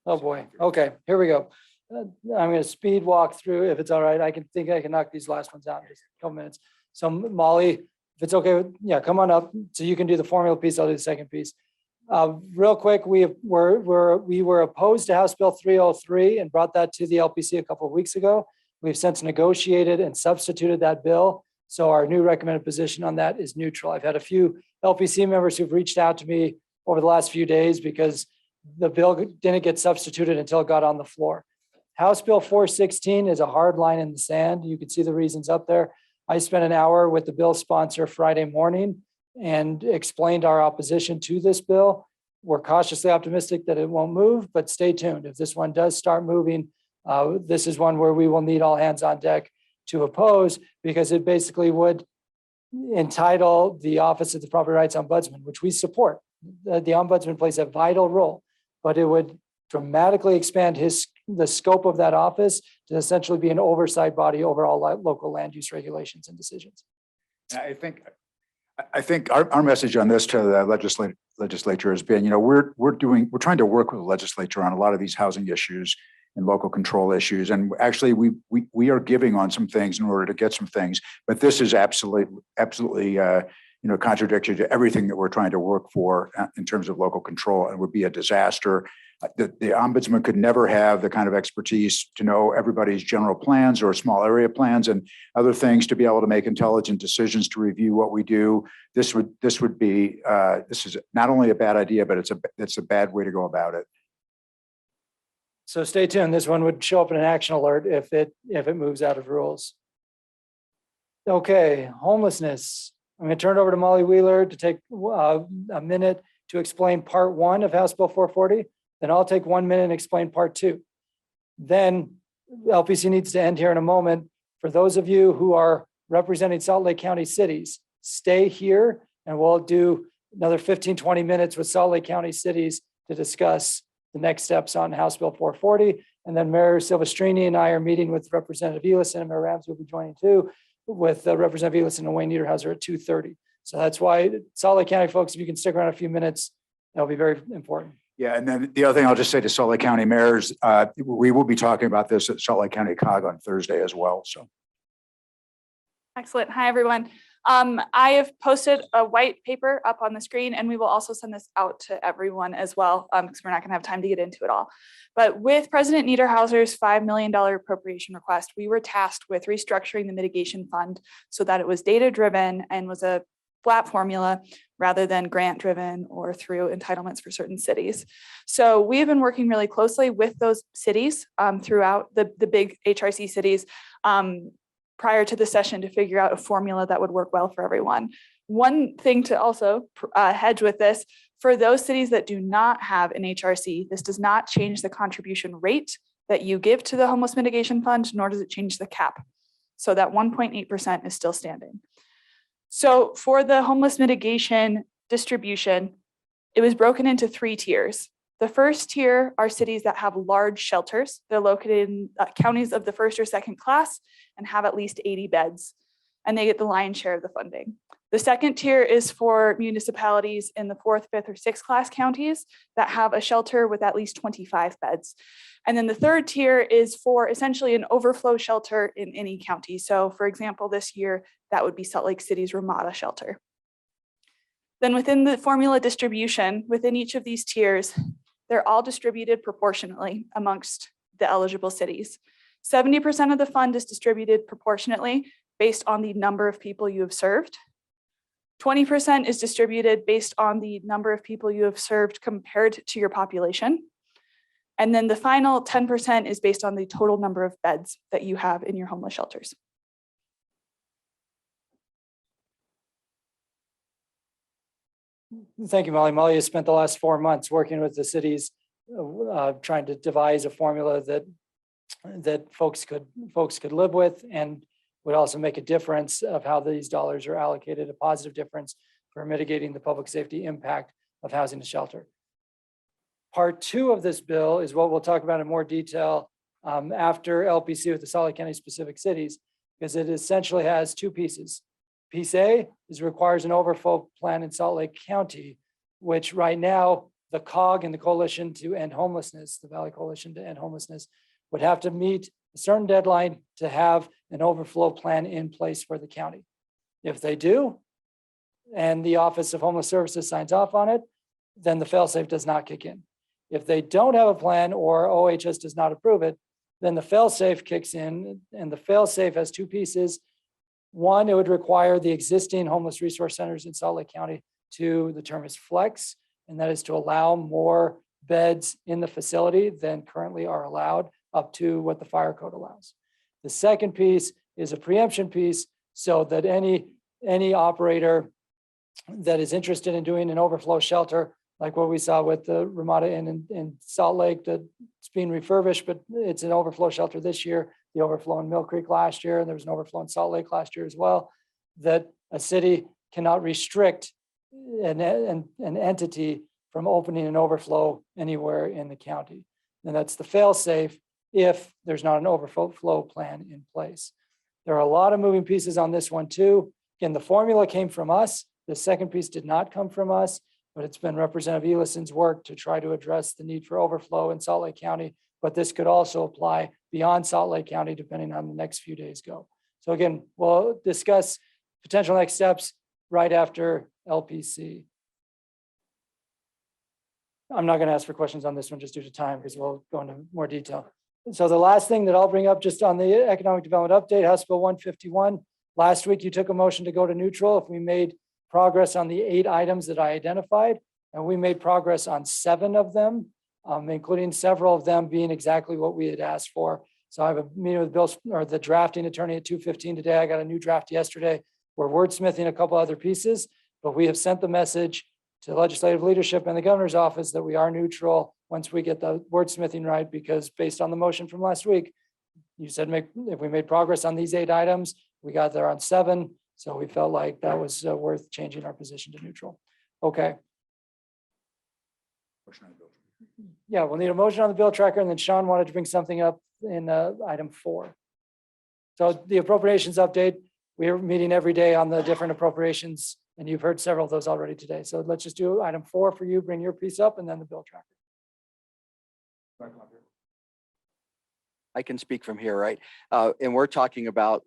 Oh boy. Okay, here we go. I'm going to speed walk through if it's all right. I can knock these last ones out in just a couple minutes. So Molly, if it's okay, yeah, come on up. So you can do the formula piece. I'll do the second piece. Real quick, we were opposed to House Bill 303 and brought that to the LPC a couple of weeks ago. We've since negotiated and substituted that bill. So our new recommended position on that is neutral. I've had a few LPC members who've reached out to me over the last few days because the bill didn't get substituted until it got on the floor. House Bill 416 is a hard line in the sand. You can see the reasons up there. I spent an hour with the bill sponsor Friday morning and explained our opposition to this bill. We're cautiously optimistic that it won't move, but stay tuned. If this one does start moving, this is one where we will need all hands on deck to oppose, because it basically would entitle the Office of the Property Rights Ombudsman, which we support. The Ombudsman plays a vital role, but it would dramatically expand the scope of that office to essentially be an oversight body over all local land use regulations and decisions. I think our message on this to the legislature has been, we're trying to work with the legislature on a lot of these housing issues and local control issues. And actually we are giving on some things in order to get some things, but this is absolutely contradictory to everything that we're trying to work for in terms of local control, and would be a disaster. The ombudsman could never have the kind of expertise to know everybody's general plans or small area plans and other things to be able to make intelligent decisions to review what we do. This is not only a bad idea, but it's a bad way to go about it. So stay tuned. This one would show up in an action alert if it moves out of rules. Okay, homelessness. I'm going to turn it over to Molly Wheeler to take a minute to explain part 1 of House Bill 440. Then I'll take 1 minute and explain part 2. Then LPC needs to end here in a moment. For those of you who are representing Salt Lake County cities, stay here and we'll do another 15, 20 minutes with Salt Lake County cities to discuss the next steps on House Bill 440. And then Mayor Silvestrini and I are meeting with Representative Elison, and Mayor Ramsey will be joining too, with Representative Elison and Wayne Niederhauser at 2:30. So that's why Salt Lake County folks, if you can stick around a few minutes, that'll be very important. Yeah, and then the other thing I'll just say to Salt Lake County mayors, we will be talking about this at Salt Lake County COG on Thursday as well. So. Excellent. Hi, everyone. I have posted a white paper up on the screen, and we will also send this out to everyone as well, because we're not going to have time to get into it all. But with President Niederhauser's $5 million appropriation request, we were tasked with restructuring the mitigation fund so that it was data-driven and was a flat formula rather than grant-driven or through entitlements for certain cities. So we have been working really closely with those cities throughout the big HRC cities prior to the session to figure out a formula that would work well for everyone. One thing to also hedge with this, for those cities that do not have an HRC, this does not change the contribution rate that you give to the Homeless Mitigation Fund, nor does it change the cap. So that 1.8% is still standing. So for the homeless mitigation distribution, it was broken into 3 tiers. The first tier are cities that have large shelters. They're located in counties of the 1st or 2nd class and have at least 80 beds, and they get the lion's share of the funding. The second tier is for municipalities in the 4th, 5th, or 6th class counties that have a shelter with at least 25 beds. And then the third tier is for essentially an overflow shelter in any county. So for example, this year, that would be Salt Lake City's Ramada shelter. Then within the formula distribution, within each of these tiers, they're all distributed proportionately amongst the eligible cities. 70% of the fund is distributed proportionately based on the number of people you have served. 20% is distributed based on the number of people you have served compared to your population. And then the final 10% is based on the total number of beds that you have in your homeless shelters. Thank you, Molly. Molly has spent the last 4 months working with the cities, trying to devise a formula that folks could live with and would also make a difference of how these dollars are allocated, a positive difference for mitigating the public safety impact of housing and shelter. Part 2 of this bill is what we'll talk about in more detail after LPC with the Salt Lake County specific cities, because it essentially has 2 pieces. Piece A requires an overflow plan in Salt Lake County, which right now the COG and the Coalition to End Homelessness, the Valley Coalition to End Homelessness, would have to meet a certain deadline to have an overflow plan in place for the county. If they do, and the Office of Homeless Services signs off on it, then the fail-safe does not kick in. If they don't have a plan or OHS does not approve it, then the fail-safe kicks in, and the fail-safe has 2 pieces. One, it would require the existing homeless resource centers in Salt Lake County to, the term is flex, and that is to allow more beds in the facility than currently are allowed up to what the fire code allows. The second piece is a preemption piece so that any operator that is interested in doing an overflow shelter, like what we saw with the Ramada Inn in Salt Lake, that's being refurbished, but it's an overflow shelter this year, the overflow in Mill Creek last year, and there was an overflow in Salt Lake last year as well, that a city cannot restrict an entity from opening an overflow anywhere in the county. And that's the fail-safe if there's not an overflow plan in place. There are a lot of moving pieces on this one too. Again, the formula came from us. The second piece did not come from us, but it's been Representative Elison's work to try to address the need for overflow in Salt Lake County. But this could also apply beyond Salt Lake County, depending on the next few days go. So again, we'll discuss potential next steps right after LPC. I'm not going to ask for questions on this one just due to time because we'll go into more detail. So the last thing that I'll bring up just on the economic development update, House Bill 151. Last week, you took a motion to go to neutral if we made progress on the 8 items that I identified, and we made progress on 7 of them, including several of them being exactly what we had asked for. So I have a meeting with Bill or the drafting attorney at 2:15 today. I got a new draft yesterday. We're wordsmithing a couple other pieces, but we have sent the message to legislative leadership and the governor's office that we are neutral once we get the wordsmithing right, because based on the motion from last week, you said if we made progress on these 8 items, we got there on 7. So we felt like that was worth changing our position to neutral. Okay. Yeah, we'll need a motion on the bill tracker, and then Sean wanted to bring something up in item 4. So the appropriations update, we're meeting every day on the different appropriations, and you've heard several of those already today. So let's just do item 4 for you, bring your piece up, and then the bill tracker. I can speak from here, right? And we're talking about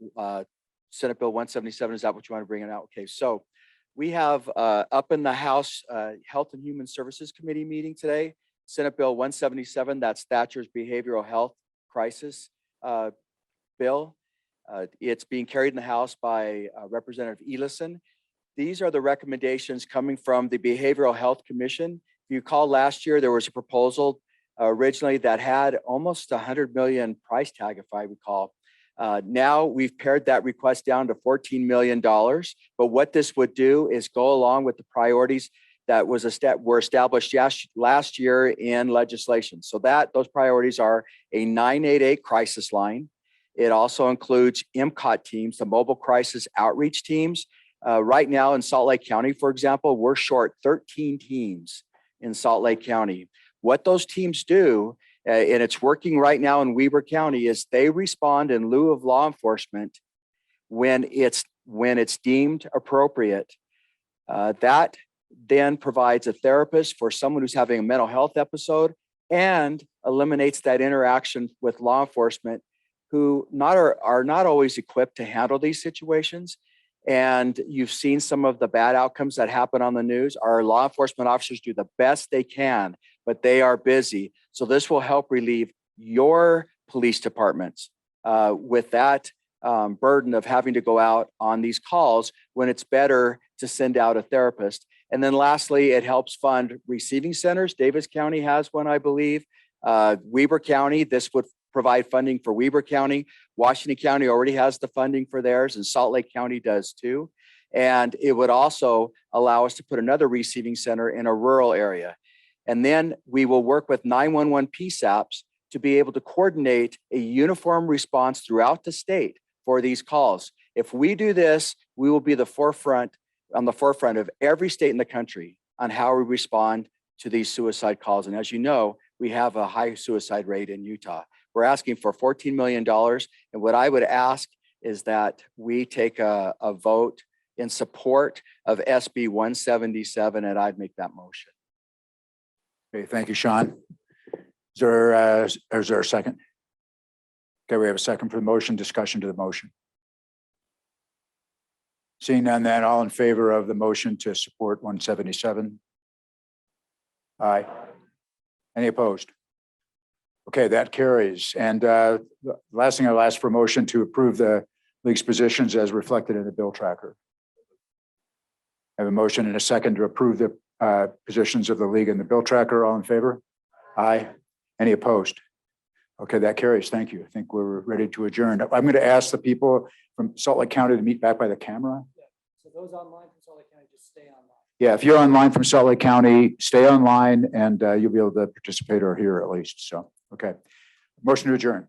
Senate Bill 177. Is that what you want to bring it out? Okay, so we have up in the House Health and Human Services Committee meeting today, Senate Bill 177. That's Thatcher's behavioral health crisis bill. It's being carried in the House by Representative Elison. These are the recommendations coming from the Behavioral Health Commission. If you recall last year, there was a proposal originally that had almost $100 million price tag, if I recall. Now we've pared that request down to $14 million. But what this would do is go along with the priorities that were established last year in legislation. So those priorities are a 988 crisis line. It also includes MCOT teams, the mobile crisis outreach teams. Right now in Salt Lake County, for example, we're short 13 teams in Salt Lake County. What those teams do, and it's working right now in Weber County, is they respond in lieu of law enforcement when it's deemed appropriate. That then provides a therapist for someone who's having a mental health episode and eliminates that interaction with law enforcement, who are not always equipped to handle these situations. And you've seen some of the bad outcomes that happen on the news. Our law enforcement officers do the best they can, but they are busy. So this will help relieve your police departments with that burden of having to go out on these calls when it's better to send out a therapist. And then lastly, it helps fund receiving centers. Davis County has one, I believe. Weber County, this would provide funding for Weber County. Washington County already has the funding for theirs, and Salt Lake County does too. And it would also allow us to put another receiving center in a rural area. And then we will work with 911 PSAPs to be able to coordinate a uniform response throughout the state for these calls. If we do this, we will be on the forefront of every state in the country on how we respond to these suicide calls. And as you know, we have a high suicide rate in Utah. We're asking for $14 million. And what I would ask is that we take a vote in support of SB 177, and I'd make that motion. Okay, thank you, Sean. Is there a second? Okay, we have a second for the motion. Discussion to the motion. Seeing none, then all in favor of the motion to support 177? Aye. Any opposed? Okay, that carries. And the last thing I'll ask for motion to approve the league's positions as reflected in the bill tracker. I have a motion and a second to approve the positions of the league in the bill tracker. All in favor? Aye. Any opposed? Okay, that carries. Thank you. I think we're ready to adjourn. I'm going to ask the people from Salt Lake County to meet back by the camera. So those online from Salt Lake County, just stay online. Yeah, if you're online from Salt Lake County, stay online and you'll be able to participate or hear at least. So, okay. Motion to adjourn.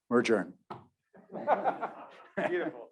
We're adjourned. Beautiful.